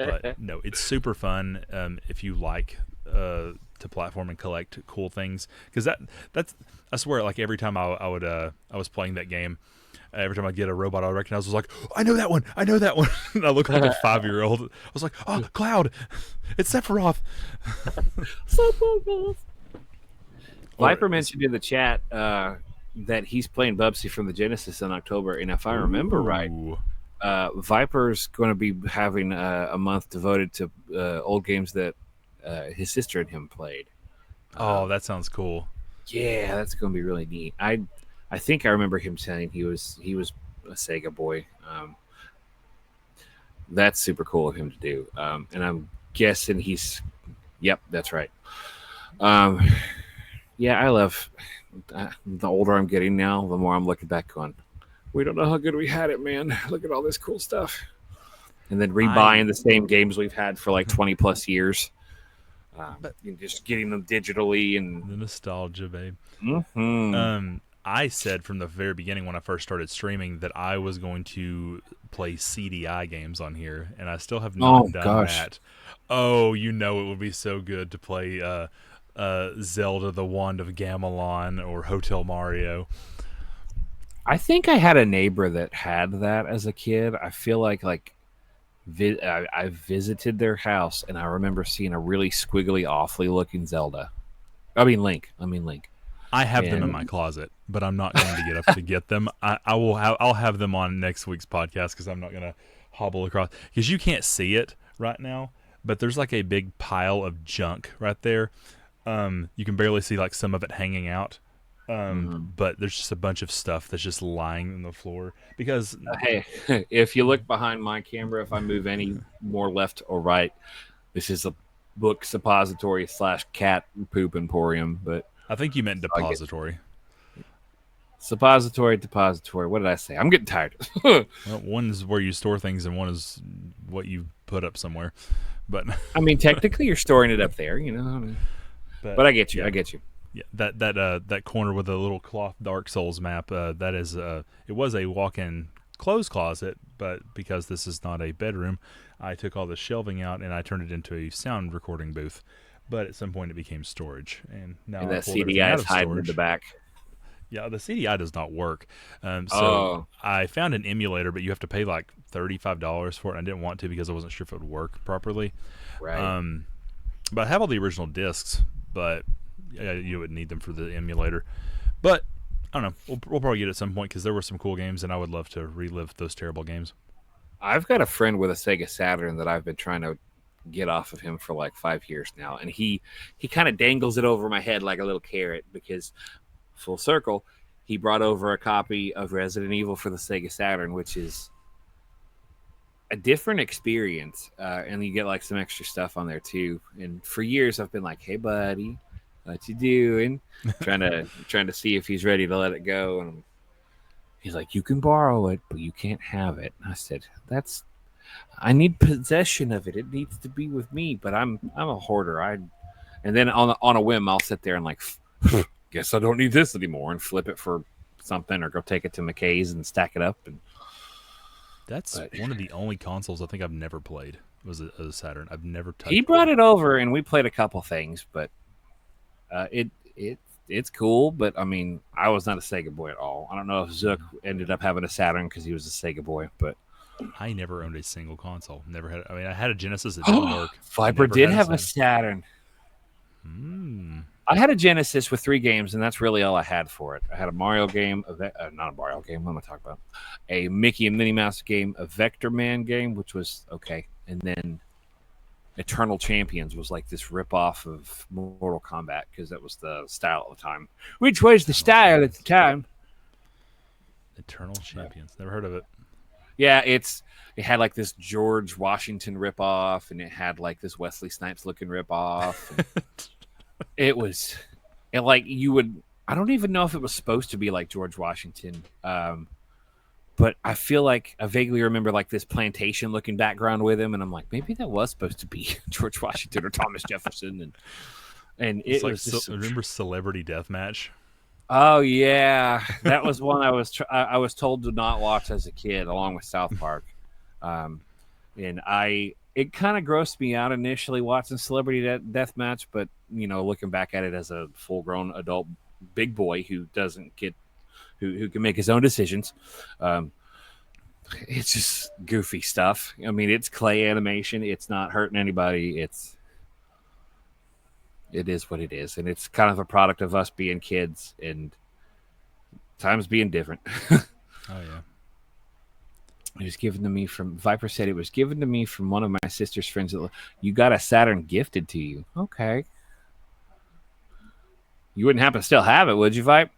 but no, it's super fun. If you like to platform and collect cool things, because that's I swear, like every time I was playing that game, every time I get a robot I recognize, I was like, I know that one. I know that one. And I look like a 5-year-old. I was like, oh, Cloud, it's Sephiroth. Or Viper mentioned in the chat that he's playing Bubsy from the Genesis in October, and if I remember right, ooh, Viper's going to be having a month devoted to old games that his sister and him played. oh, Um, that sounds cool. yeah, that's going to be really neat. I think I remember him saying he was a Sega boy. That's super cool of him to do. And I'm guessing he's. Yep, that's right. Um, yeah, I love. The older I'm getting now, the more I'm looking back on. We don't know how good we had it, man. Look at all this cool stuff. And then I rebuying the same games we've had for like 20 plus years. but And just getting them digitally and. the nostalgia, babe. Mhm. I said from the very beginning when I first started streaming that I was going to play CDI games on here, and I still have Oh not done gosh, that. Oh, you know it would be so good to play Zelda: The Wand of Gamelon or Hotel Mario. I think I had a neighbor that had that as a kid. I feel like I visited their house and I remember seeing a really squiggly, awfully looking Zelda. I mean Link. I have them in my And closet, but I'm not going to get up to get them. I'll have them on next week's podcast because I'm not going to hobble across because you can't see it right now, but there's like a big pile of junk right there. You can barely see like some of it hanging out. mhm. But there's just a bunch of stuff that's just lying on the floor because Hey, if you look behind my camera, if I move any more left or right, this is a book suppository slash cat poop emporium. But I think you meant I get depository. suppository, depository. What did I say? I'm getting tired. Well, one is where you store things, and one is what you put up somewhere. But I mean, technically, you're storing it up there, you know. but But I get you. I yeah, get you. yeah, that corner with the little cloth Dark Souls map, that is it was a walk-in clothes closet, but because this is not a bedroom, I took all the shelving out and I turned it into a sound recording booth. But at some point it became storage, and now And I that pulled everything CDI out is of hiding in the storage. back. Yeah, the CDI does not work. So Oh, I found an emulator, but you have to pay like $35 for it. And I didn't want to because I wasn't sure if it would work properly. right. Um, but I have all the original discs, but yeah, you would need them for the emulator. But I don't know. We'll probably get it at some point because there were some cool games, and I would love to relive those terrible games. I've got a friend with a Sega Saturn that I've been trying to get off of him for like 5 years now, and he kind of dangles it over my head like a little carrot because full circle, he brought over a copy of Resident Evil for the Sega Saturn, which is a different experience, and you get like some extra stuff on there too. And for years, I've been like, "Hey, buddy, what you doing?" Trying to see if he's ready to let it go, and he's like, "You can borrow it, but you can't have it." I said, "That's I need possession of it. It needs to be with me, but I'm a hoarder. And then on a whim, I'll sit there and like, guess I don't need this anymore, and flip it for something, or go take it to McKay's and stack it up. And That's one of the only consoles I think I've never played. Was a Saturn. I've never touched. He brought it over, and we played a couple things, but it's cool. But I mean, I was not a Sega boy at all. I don't know if Zook ended up having a Saturn because he was a Sega boy, but I never owned a single console. Never had. I mean, I had a Genesis that didn't work. Viper did have a Saturn. I had a Genesis with 3 games, and that's really all I had for it. I had a Mario game, not a Mario game. What am I talking about? A Mickey and Minnie Mouse game, a Vector Man game, which was okay, and then Eternal Champions was like this ripoff of Mortal Kombat because that was the style at the time. Which was the style at the time? Eternal Champions. Never heard of it. Yeah, it had like this George Washington ripoff, and it had like this Wesley Snipes looking ripoff. It was, and like you would, I don't even know if it was supposed to be like George Washington, but I feel like I vaguely remember like this plantation looking background with him, and I'm like, maybe that was supposed to be George Washington or Thomas Jefferson, and it like was just remember Celebrity Deathmatch? Oh yeah, that was one I was told to not watch as a kid, along with South Park, and it kind of grossed me out initially watching Celebrity Deathmatch, but looking back at it as a full-grown adult big boy who doesn't get who can make his own decisions, it's just goofy stuff. I mean, it's clay animation. It's not hurting anybody. It is what it is, and it's kind of a product of us being kids and times being different. Oh yeah. It was given to me from Viper said it was given to me from one of my sister's friends. You got a Saturn gifted to you. Okay. You wouldn't happen to still have it, would you, Vipe?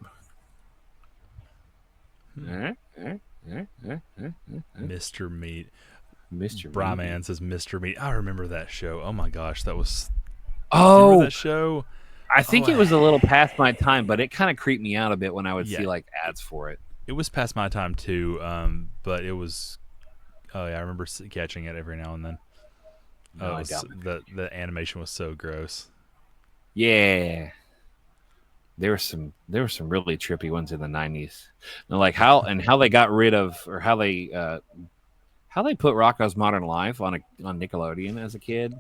Mr. Meat. Mr. Bryman says Mr. Meat. I remember that show. Oh my gosh, that was. Oh, that show. I think it was a little past my time, but it kind of creeped me out a bit when I would see like ads for it. It was past my time too, but it was. Oh yeah, I remember catching it every now and then. No, I doubt the animation was so gross. Yeah, there were some really trippy ones in the 90s. And like how they got rid of, or how they put Rocko's Modern Life on Nickelodeon as a kid.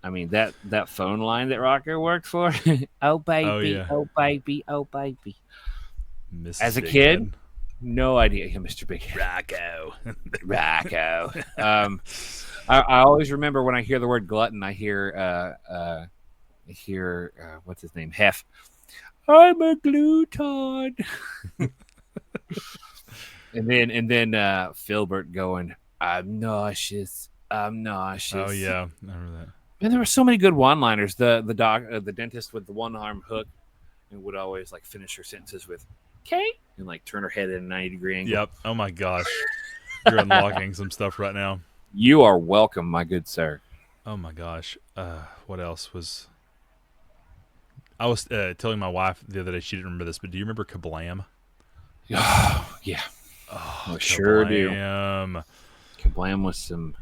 I mean, that phone line that Rocco worked for. Oh baby, oh baby, oh baby. As a kid, no idea. Yeah, Mr. Big Rocco. I always remember when I hear the word glutton, I hear what's his name? Hef. I'm a glutton. and then Filbert going, I'm nauseous. I'm nauseous. Oh yeah, I remember that. And there were so many good one-liners. The dentist with the one-arm hook, and would always like finish her sentences with "Okay," and like turn her head at a 90-degree angle. Yep. Oh my gosh, you're unlocking some stuff right now. You are welcome, my good sir. Oh my gosh. What else was? I was telling my wife the other day. She didn't remember this, but do you remember Kablam? Oh yeah. Oh, sure do. Kablam was some.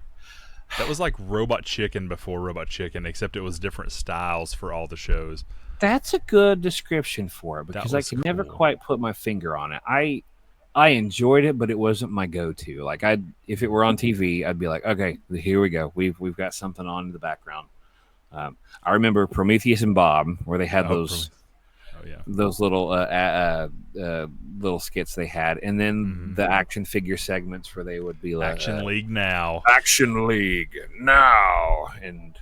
That was like Robot Chicken before Robot Chicken, except it was different styles for all the shows. That's a good description for it because I could never quite put my finger on it. I enjoyed it, but it wasn't my go-to. Like if it were on TV, I'd be like, okay, here we go. We've got something on in the background. I remember Prometheus and Bob, where they had those little little skits they had, and then the action figure segments where they would be like Action League now, and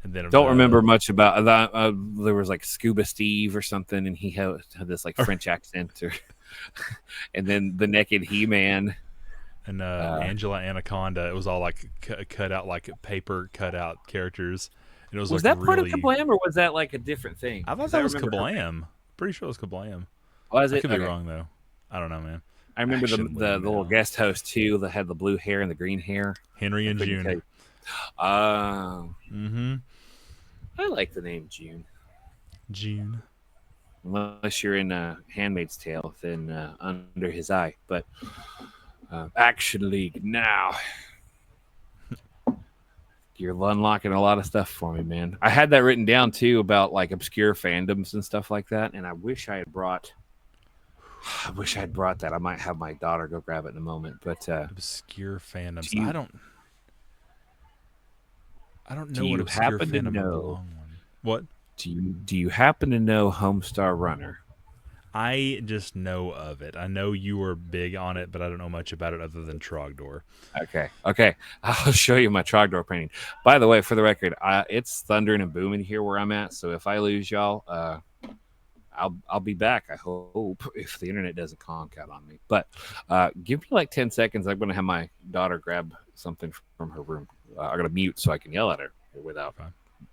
then don't remember much about that. There was like Scuba Steve or something, and he had this like French accent, and then the Naked He-Man. And Angela Anaconda, it was all like cut out, like paper cut out characters. And it was that part of Kablam, or was that like a different thing? I thought that was Kablam. Pretty sure it was Kablam. Was it? I could be wrong though. I don't know, man. I remember the little guest host too that had the blue hair and the green hair. Henry and June. I like the name June. June. Unless you're in Handmaid's Tale, then Under His Eye. But Action League now. You're unlocking a lot of stuff for me, man. I had that written down too about like obscure fandoms and stuff like that, and I wish I had brought. I wish I had brought that. I might have my daughter go grab it in a moment. But Obscure fandoms. do you I don't do know what you obscure happen to fandom would know? belong on. What? Do you happen to know Homestar Runner? I just know of it. I know you were big on it, but I don't know much about it other than Trogdor. Okay. I'll show you my Trogdor painting. By the way, for the record, it's thundering and booming here where I'm at. So if I lose y'all, I'll be back. I hope if the internet doesn't conk out on me. But give me like 10 seconds. I'm going to have my daughter grab something from her room. I got to mute so I can yell at her without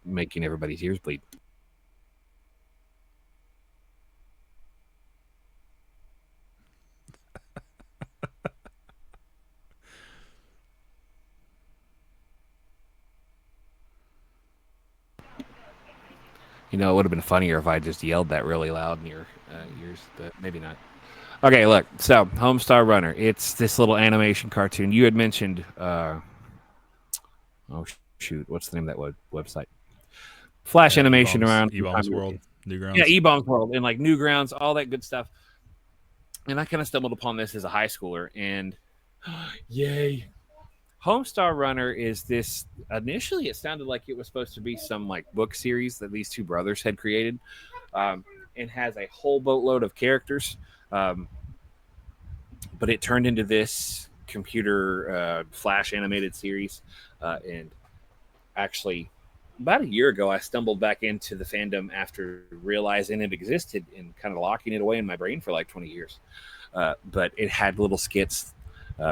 making everybody's ears bleed. You know, it would have been funnier if I just yelled that really loud in your ears, but maybe not. Okay, look. So, Homestar Runner. It's this little animation cartoon. You had mentioned. Oh shoot! What's the name of that website? Flash animation around E-Bombs World, Newgrounds. Yeah, E-Bombs World and like Newgrounds, all that good stuff. And I kind of stumbled upon this as a high schooler, and yay! Homestar Runner is this. Initially, it sounded like it was supposed to be some like book series that these two brothers had created, and has a whole boatload of characters. But it turned into this computer flash animated series, and actually, about a year ago, I stumbled back into the fandom after realizing it existed and kind of locking it away in my brain for like 20 years. But it had little skits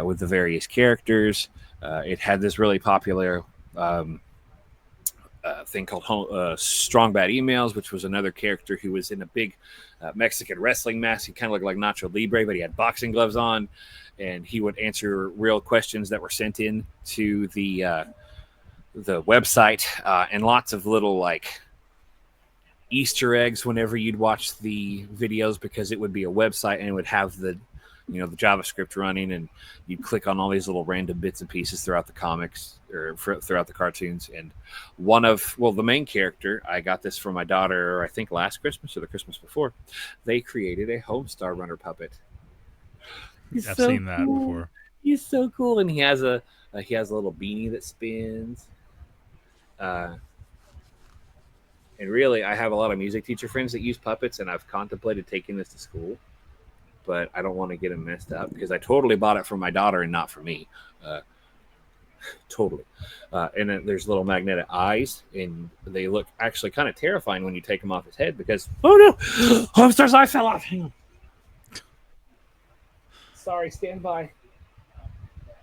with the various characters. It had this really popular thing called Strong Bad Emails, which was another character who was in a big Mexican wrestling mask. He kind of looked like Nacho Libre, but he had boxing gloves on, and he would answer real questions that were sent in to the website, and lots of little like Easter eggs whenever you'd watch the videos, because it would be a website and it would have the JavaScript running, and you'd click on all these little random bits and pieces throughout the comics or throughout the cartoons. And the main character, I got this from my daughter, I think last Christmas or the Christmas before. They created a Homestar Runner puppet. I've seen that before. He's so cool, and he has a little beanie that spins. And really, I have a lot of music teacher friends that use puppets, and I've contemplated taking this to school, but I don't want to get them messed up because I totally bought it for my daughter and not for me. Totally. And then there's little magnetic eyes, and they look actually kind of terrifying when you take them off his head because, oh no, Homestar's eye fell off. Hang on. Sorry, stand by.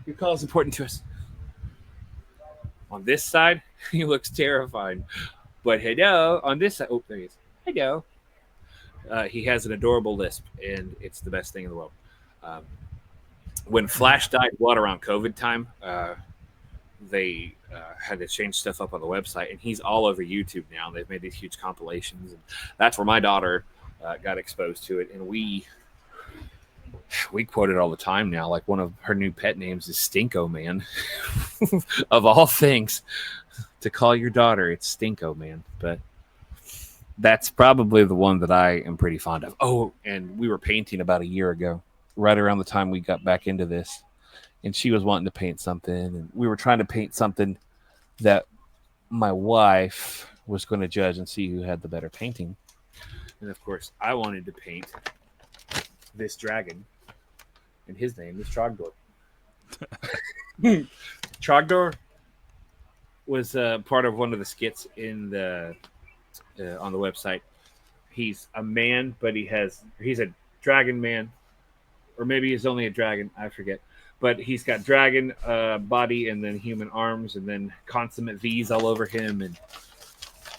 Your call is important to us. On this side, he looks terrifying. But hello, on this side, oh, there he is. Hello. He has an adorable lisp, and it's the best thing in the world. When Flash died, around COVID time, they had to change stuff up on the website, and he's all over YouTube now. They've made these huge compilations, and that's where my daughter got exposed to it, and we quote it all the time now. Like, one of her new pet names is Stinko Man. Of all things to call your daughter, it's Stinko Man. But that's probably the one that I am pretty fond of. Oh, and we were painting about a year ago, right around the time we got back into this, and she was wanting to paint something, and we were trying to paint something that my wife was going to judge and see who had the better painting. And of course, I wanted to paint this dragon, and his name is Trogdor. Trogdor was part of one of the skits in the on the website. He's a man, but he's a dragon man, or maybe he's only a dragon. I forget. But he's got dragon body and then human arms and then consummate V's all over him. And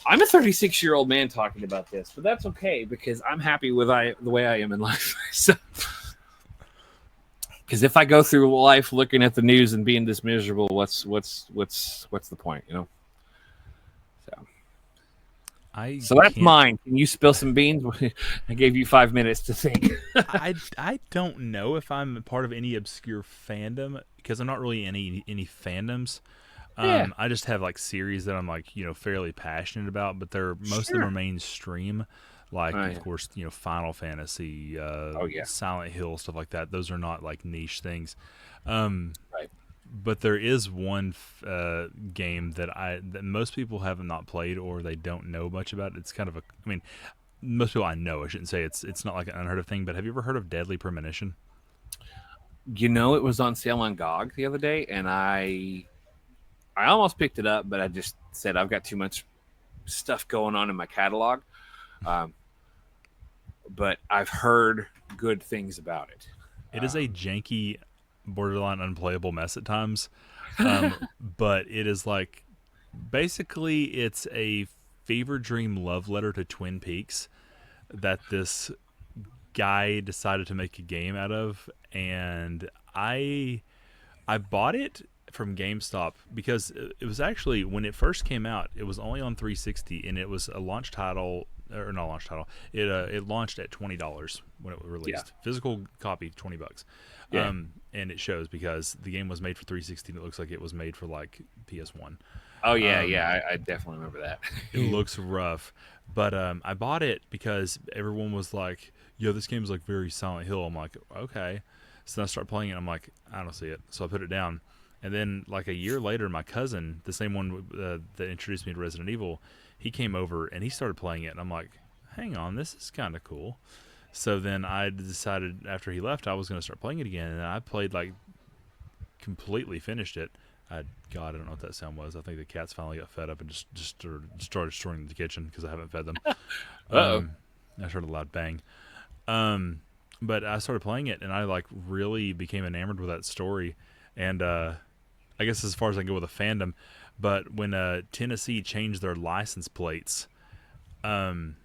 I'm a 36-year-old man talking about this, but that's okay because I'm happy with the way I am in life. So, because if I go through life looking at the news and being this miserable, what's the point, you know? So that's mine. Can you spill some beans? I gave you 5 minutes to think. I don't know if I'm part of any obscure fandom because I'm not really in any fandoms. Yeah, I just have like series that I'm like fairly passionate about, but most of them are sure. mainstream. Like Oh of yeah. course Final Fantasy, Oh yeah. Silent Hill, stuff like that. Those are not like niche things. Um, Right. but there is one game that most people have not played or they don't know much about. It's kind of I mean, most people I know. I shouldn't say it's not like an unheard of thing. But have you ever heard of Deadly Premonition? It was on sale on GOG the other day, and I almost picked it up, but I just said I've got too much stuff going on in my catalog. Um, but I've heard good things about it. It is a janky, borderline unplayable mess at times. But it is like basically it's a fever dream love letter to Twin Peaks that this guy decided to make a game out of, and I bought it from GameStop because it was actually when it first came out, it was only on 360 and it was a launch title or not launch title. It launched at $20 when it was Yeah, released. Physical copy $20. yeah. And it shows because the game was made for 360 and it looks like it was made for like PS1. Oh yeah, Um, yeah. I definitely remember that. it looks rough, but I bought it because everyone was like, "Yo, this game is like very Silent Hill." I'm like, "Okay." So then I start playing it. I'm like, "I don't see it," so I put it down. And then like a year later, my cousin, the same one that introduced me to Resident Evil, he came over and he started playing it, and I'm like, "Hang on, this is kind of cool." So then I decided after he left, I was going to start playing it again, and I played like completely finished it. God, I don't know what that sound was. I think the cats finally got fed up and just started destroying the kitchen because I haven't fed them. Uh-oh. I heard a loud bang. Um, but I started playing it and I like really became enamored with that story. And I guess as far as I can go with a fandom, but when Tennessee changed their license plates, and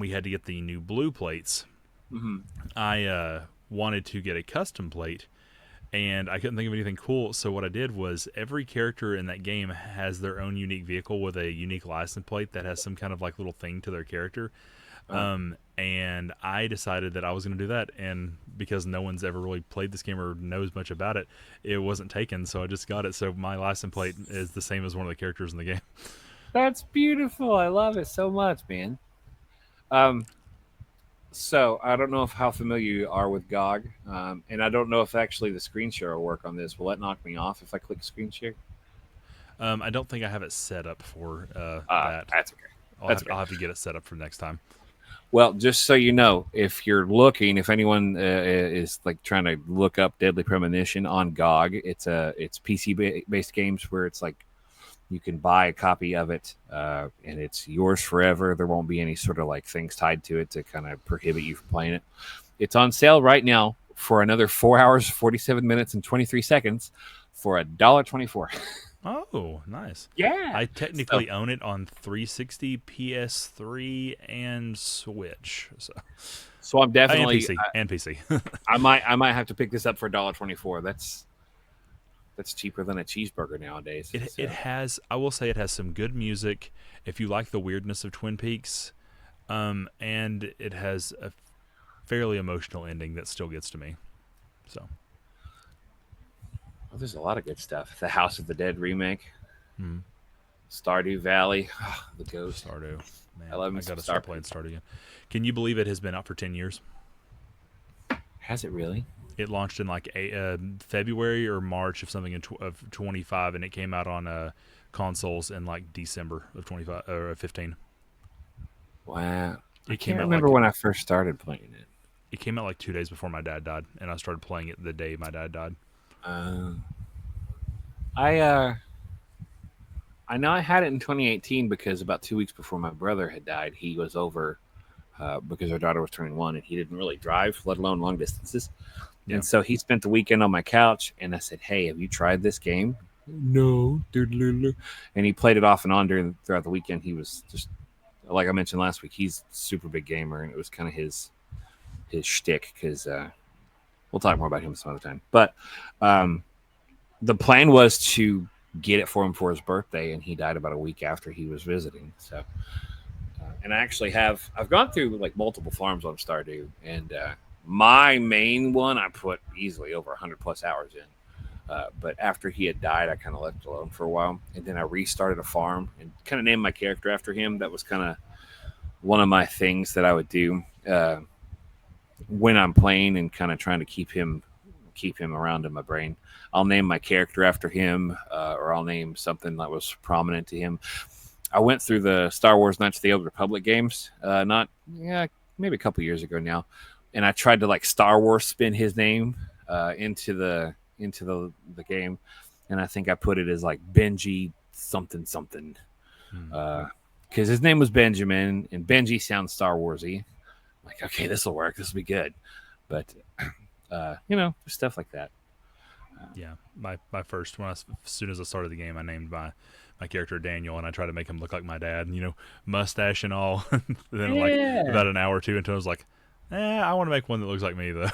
we had to get the new blue plates, Hmm. I wanted to get a custom plate and I couldn't think of anything cool. So what I did was every character in that game has their own unique vehicle with a unique license plate that has some kind of like little thing to their character. And I decided that I was going to do that. And because no one's ever really played this game or knows much about it, it wasn't taken. So I just got it. So my license plate is the same as one of the characters in the game. That's beautiful. I love it so much, man. Um, so I don't know if how familiar you are with GOG, and I don't know if actually the screen share will work on this. Will that knock me off if I click screen share? I don't think I have it set up for that. That's okay. That's okay. I'll have to get it set up for next time. Well, just so you know, if you're looking, if anyone is like trying to look up Deadly Premonition on GOG, it's PC based games where it's like you can buy a copy of it and it's yours forever. There won't be any sort of like things tied to it to kind of prohibit you from playing it. It's on sale right now for another 4 hours, 47 minutes, and 23 seconds for $1.24. Oh, nice. Yeah. I technically own it on 360, PS3, and Switch. So I'm definitely and PC. I might have to pick this up for $1.24. That's cheaper than a cheeseburger nowadays. It has, I will say, it has some good music if you like the weirdness of Twin Peaks, and it has a fairly emotional ending that still gets to me. So, there's a lot of good stuff. The House of the Dead remake, hmm. Stardew Valley, the Ghost. Stardew, man, I love me I some gotta start playing Stardew again. Can you believe it has been out for 10 years? Has it really? It launched in like February or March of something of 25, and it came out on consoles in like December of 25 or 15. Wow. I It came can't out remember like when I first started playing it. it came out like 2 days before my dad died, and I started playing it the day my dad died. I know I had it in 2018 because about 2 weeks before my brother had died, he was over because our daughter was turning 1, and he didn't really drive, let alone long distances. Yeah. And so he spent the weekend on my couch, and I said, "Hey, have you tried this game?" No. And he played it off and on throughout the weekend. He was just like I mentioned last week. He's a super big gamer, and it was kind of his shtick because we'll talk more about him some other time. But the plan was to get it for him for his birthday, and he died about a week after he was visiting. So, and I actually I've gone through like multiple farms on Stardew, and my main one I put easily over 100 plus hours in. But after he had died, I kind of left it alone for a while, and then I restarted a farm and kind of named my character after him. That was kind of one of my things that I would do when I'm playing and kind of trying to keep him around in my brain. I'll name my character after him, or I'll name something that was prominent to him. I went through the Star Wars Knights of the Old Republic games, not yeah, maybe a couple years ago now, and I tried to like Star Wars spin his name into the game, and I think I put it as like Benji something something, because his name was Benjamin, and Benji sounds Star Warsy. Like, okay, this will work. This will be good, but stuff like that. Yeah, my first as soon as I started the game, I named my character Daniel, and I tried to make him look like my dad, mustache and all. Then like about an hour or two until I was like, I want to make one that looks like me though.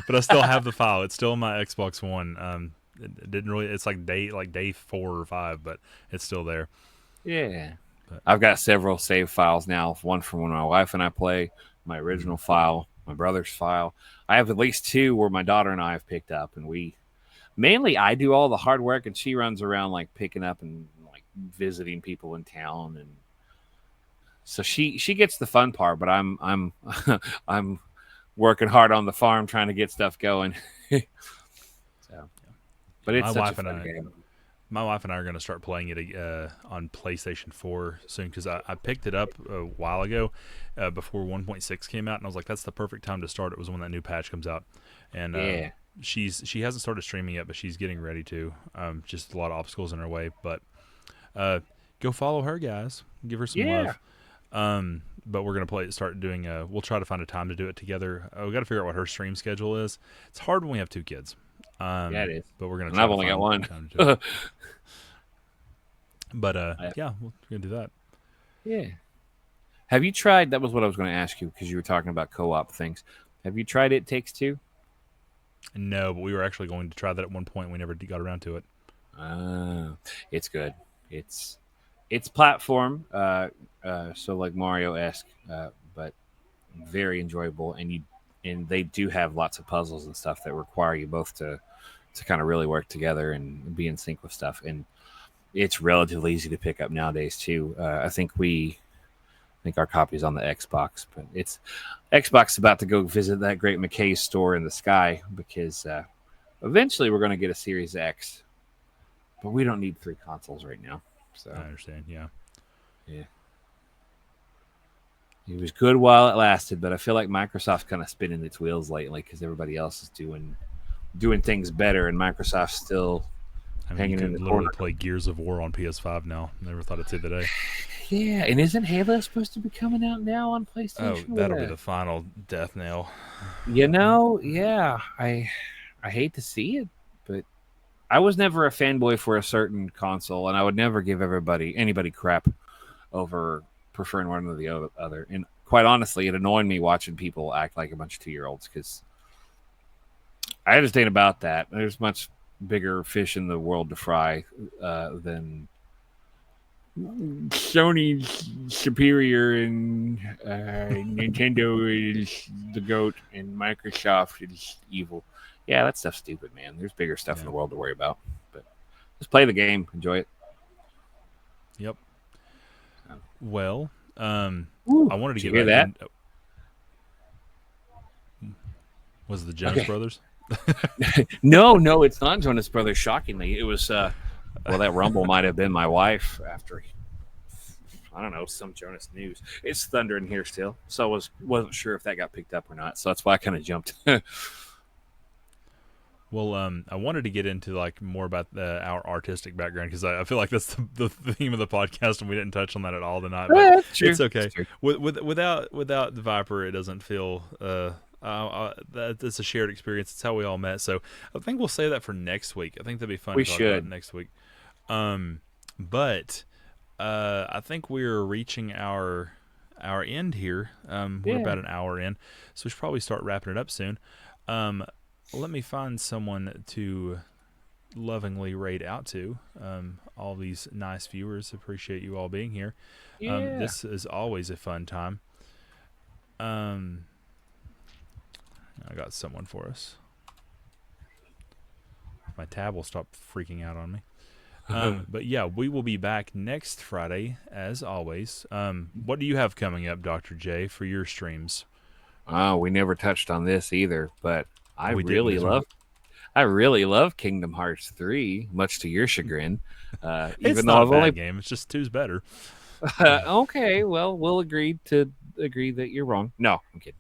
But I still have the file. It's still on my Xbox One. It didn't really. It's like day 4 or 5, but it's still there. Yeah. But I've got several save files now. One from when my wife and I play, my original file, my brother's file. I have at least 2 where my daughter and I have picked up, and mainly I do all the hard work, and she runs around like picking up and like visiting people in town, and so she gets the fun part. But I'm I'm working hard on the farm trying to get stuff going. So, but it's such a fun game. My wife and I are going to start playing it on PlayStation 4 soon, because I picked it up a while ago before 1.6 came out, and I was like, that's the perfect time to start. It was when that new patch comes out, and she hasn't started streaming yet, but she's getting ready to. Just a lot of obstacles in her way, but go follow her, guys. Give her some love. But we're gonna start doing. We'll try to find a time to do it together. We got to figure out what her stream schedule is. It's hard when we have 2 kids. Yeah, it is. But we're gonna. I've only got one. But we're gonna do that. Yeah. Have you tried? That was what I was going to ask you, because you were talking about co-op things. Have you tried It Takes Two? No, but we were actually going to try that at one point. We never got around to it. It's good. It's platform, so like Mario-esque, but very enjoyable. And they do have lots of puzzles and stuff that require you both to kind of really work together and be in sync with stuff. And it's relatively easy to pick up nowadays too. I think our copy's on the Xbox, but Xbox is about to go visit that great McKay's store in the sky, because eventually we're going to get a Series X, but we don't need 3 consoles right now. So I understand. Yeah. It was good while it lasted, but I feel like Microsoft's kind of spinning its wheels lately, because everybody else is doing things better, and Microsoft's still hanging in the corner. Literally play Gears of War on PS5 now. Never thought I'd see the day. Yeah, and isn't Halo supposed to be coming out now on PlayStation? Oh, that'll be the final death knell. Yeah. I hate to see it, but I was never a fanboy for a certain console, and I would never give anybody crap over preferring one or the other. And quite honestly, it annoyed me watching people act like a bunch of 2-year-olds, because I understand about that. There's much bigger fish in the world to fry than Sony's superior, and Nintendo is the GOAT, and Microsoft is evil. Yeah, that stuff's stupid, man. There's bigger stuff in the world to worry about. But just play the game, enjoy it. Yep. Well, I wanted to get hear back that. Was it the Jonas Brothers? No, it's not Jonas Brothers. Shockingly, it was. That rumble might have been my wife after, I don't know, some Jonas news. It's thundering here still, so I wasn't sure if that got picked up or not. So that's why I kind of jumped. Well, I wanted to get into like more about our artistic background, because I feel like that's the theme of the podcast, and we didn't touch on that at all tonight. But it's okay. Without the Viper, it doesn't feel. That it's a shared experience. It's how we all met. So I think we'll say that for next week. I think that'd be fun to talk about next week. But I think we're reaching our end here. We're about an hour in, so we should probably start wrapping it up soon. Let me find someone to lovingly raid out to. All these nice viewers, appreciate you all being here. This is always a fun time. I got someone for us. my tab will stop freaking out on me. But yeah, we will be back next Friday as always. What do you have coming up, Dr. J, for your streams? Oh, we never touched on this either, but I We didn't really this one. love Kingdom Hearts 3, much to your chagrin. It's Even though not a I've bad only game. It's just two's better. okay, well, we'll agree that you're wrong. No, I'm kidding.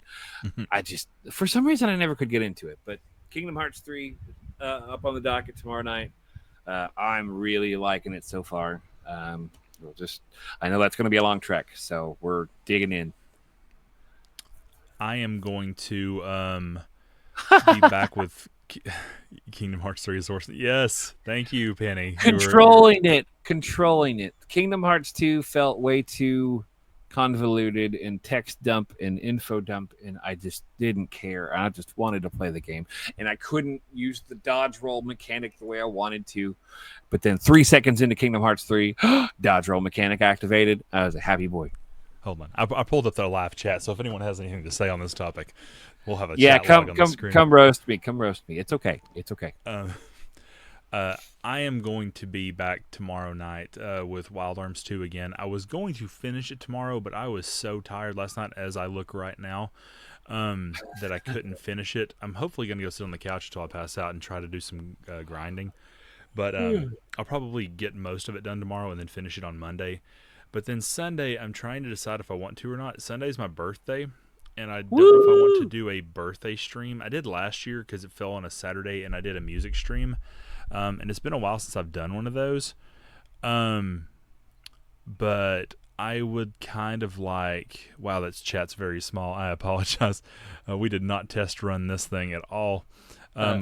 I just for some reason I never could get into it, but Kingdom Hearts 3 up on the docket tomorrow night. I'm really liking it so far. I know that's going to be a long trek, so we're digging in. I am going to be back with Kingdom Hearts 3 Source. Yes, thank you, Penny. Controlling it. Kingdom Hearts 2 felt way too convoluted and text dump and info dump, and I just didn't care. I just wanted to play the game, and I couldn't use the dodge roll mechanic the way I wanted to. But then 3 seconds into Kingdom Hearts 3, dodge roll mechanic activated. I was a happy boy. Hold on, I pulled up the live chat, so if anyone has anything to say on this topic, we'll have a chat log on the screen. Come roast me. It's okay. I am going to be back tomorrow night with Wild Arms 2 again. I was going to finish it tomorrow, but I was so tired last night as I look right now that I couldn't finish it. I'm hopefully going to go sit on the couch until I pass out and try to do some grinding. But I'll probably get most of it done tomorrow and then finish it on Monday. But then Sunday, I'm trying to decide if I want to or not. Sunday's my birthday, and I don't know if I want to do a birthday stream. I did last year because it fell on a Saturday, and I did a music stream. And it's been a while since I've done one of those. But I would kind of like... Wow, that chat's very small. I apologize. We did not test run this thing at all.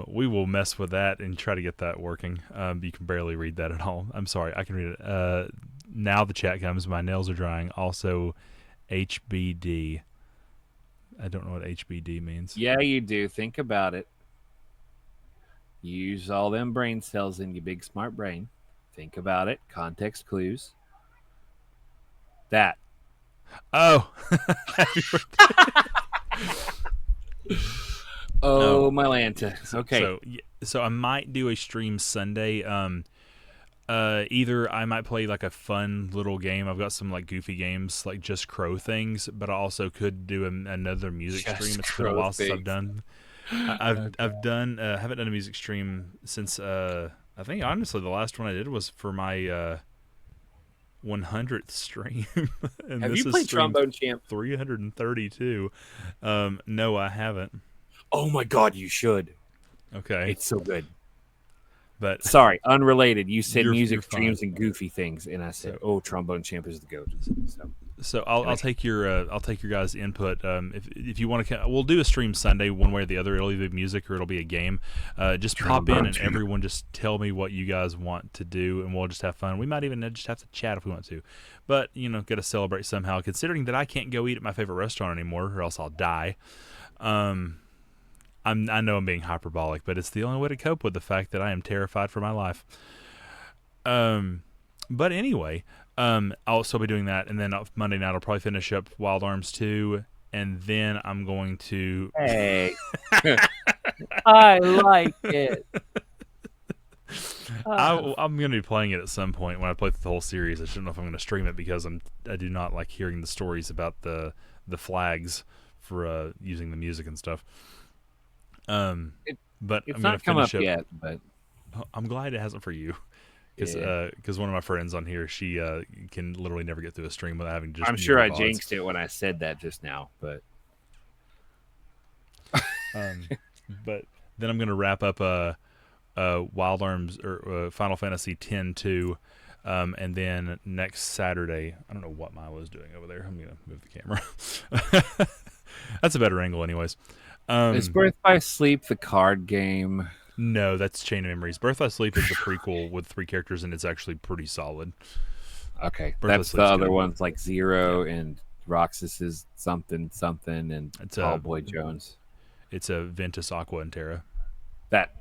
We will mess with that and try to get that working. You can barely read that at all. I'm sorry. I can read it. Now the chat comes. My nails are drying. Also, HBD. I don't know what HBD means. Yeah, you do. Think about it. Use all them brain cells in your big smart brain. Think about it. Context clues. That. Oh. Happy birthday. Oh, my Lanta. Okay. So I might do a stream Sunday. Either I might play like a fun little game. I've got some like goofy games, like Just Crow things, but I also could do another music stream. It's been a while since I've done. I've done haven't done a music stream since I think honestly the last one I did was for my 100th stream. And have you played Trombone Champ 332? No, I haven't. Oh my god, you should. Okay, it's so good. But sorry, unreleted. You said you're music streams and goofy things, and I said, "Oh, Trombone Champ is the goat." So I'll take your guys' input. If you want to, we'll do a stream Sunday, one way or the other. It'll either be music or it'll be a game. Just pop in and everyone just tell me what you guys want to do, and we'll just have fun. We might even just have to chat if we want to, but got to celebrate somehow. Considering that I can't go eat at my favorite restaurant anymore, or else I'll die. I know I'm being hyperbolic, but it's the only way to cope with the fact that I am terrified for my life. But anyway, I'll still be doing that, and then Monday night I'll probably finish up Wild Arms 2, and then I'm going to... Hey. I like it. I'm going to be playing it at some point when I play through the whole series. I shouldn't know if I'm going to stream it because I do not like hearing the stories about the flags for using the music and stuff. But it's I'm not come up yet, but I'm glad it hasn't for you, because one of my friends on here, she can literally never get through a stream without having just. I'm sure I jinxed it when I said that just now, but but then I'm gonna wrap up Wild Arms or Final Fantasy X-2, and then next Saturday, I don't know what Milo's doing over there. I'm gonna move the camera. That's a better angle, anyways. Is Birth by Sleep the card game? No, that's Chain of Memories. Birth by Sleep is the prequel with 3 characters, and it's actually pretty solid. Okay, that's the other ones like Zero and Roxas's something, and it's Tall Boy Jones. It's a Ventus, Aqua, and Terra. That.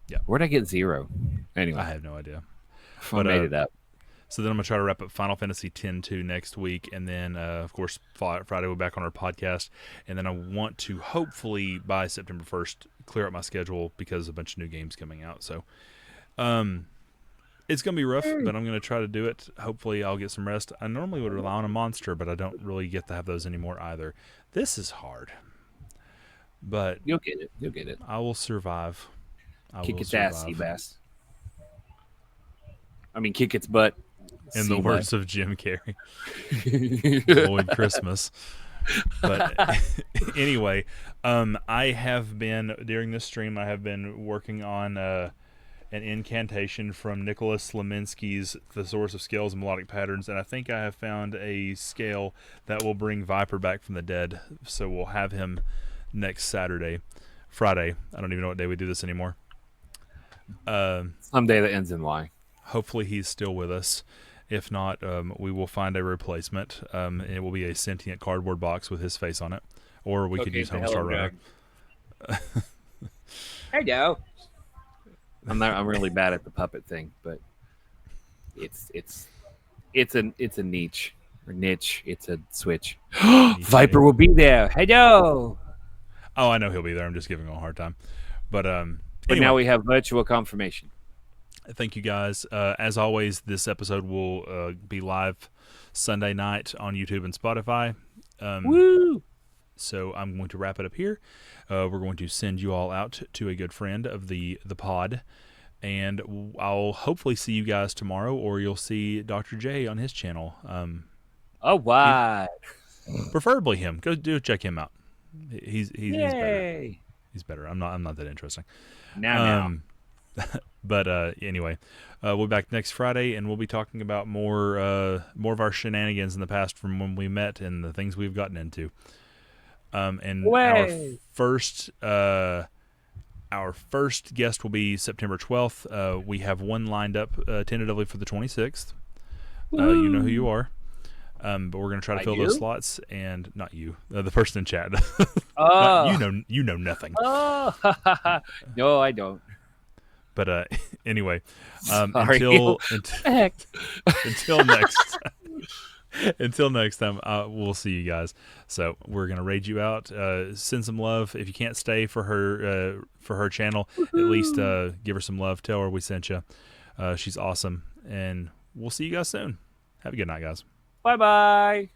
Yeah. Where'd I get Zero? Anyway. I have no idea. I made it up. So then I'm gonna try to wrap up Final Fantasy X-2 next week, and then of course Friday we'll be back on our podcast, and then I want to hopefully by September 1st clear up my schedule because a bunch of new games coming out. So it's gonna be rough, but I'm gonna try to do it. Hopefully I'll get some rest. I normally would rely on a monster, but I don't really get to have those anymore either. This is hard, but You'll get it. You'll get it. I will survive. Kick its ass, Seabass. I mean, kick its butt. In the words of Jim Carrey. Lloyd Christmas. But anyway, I have been, during this stream, I have been working on an incantation from Nicholas Leminski's Thesaurus of Scales and Melodic Patterns, and I think I have found a scale that will bring Viper back from the dead. So we'll have him next Friday. I don't even know what day we do this anymore. Some day that ends in Y. Hopefully he's still with us. If not, we will find a replacement. And it will be a sentient cardboard box with his face on it. Or we could use Homestar Runner. Hello. I'm really bad at the puppet thing, but it's a niche. Or niche. It's a switch. Viper will be there. Hello. Oh, I know he'll be there. I'm just giving him a hard time. But anyway. Now we have virtual confirmation. Thank you guys. As always, this episode will be live Sunday night on YouTube and Spotify. Woo! So I'm going to wrap it up here. We're going to send you all out to a good friend of the pod. And I'll hopefully see you guys tomorrow, or you'll see Dr. J on his channel. Oh, wow. Preferably him. Go check him out. He's better. Yay. He's better. I'm not that interesting. Now. But anyway, we'll be back next Friday, and we'll be talking about more of our shenanigans in the past from when we met and the things we've gotten into. And our first guest will be September 12th. We have one lined up tentatively for the 26th. You know who you are. But we're going to try to fill those slots, and not you, the person in chat. You know nothing. Oh, no, I don't. But anyway, until next time, we'll see you guys. So we're gonna raid you out. Send some love. If you can't stay for her channel, at least give her some love. Tell her we sent you. She's awesome, and we'll see you guys soon. Have a good night, guys. Bye-bye.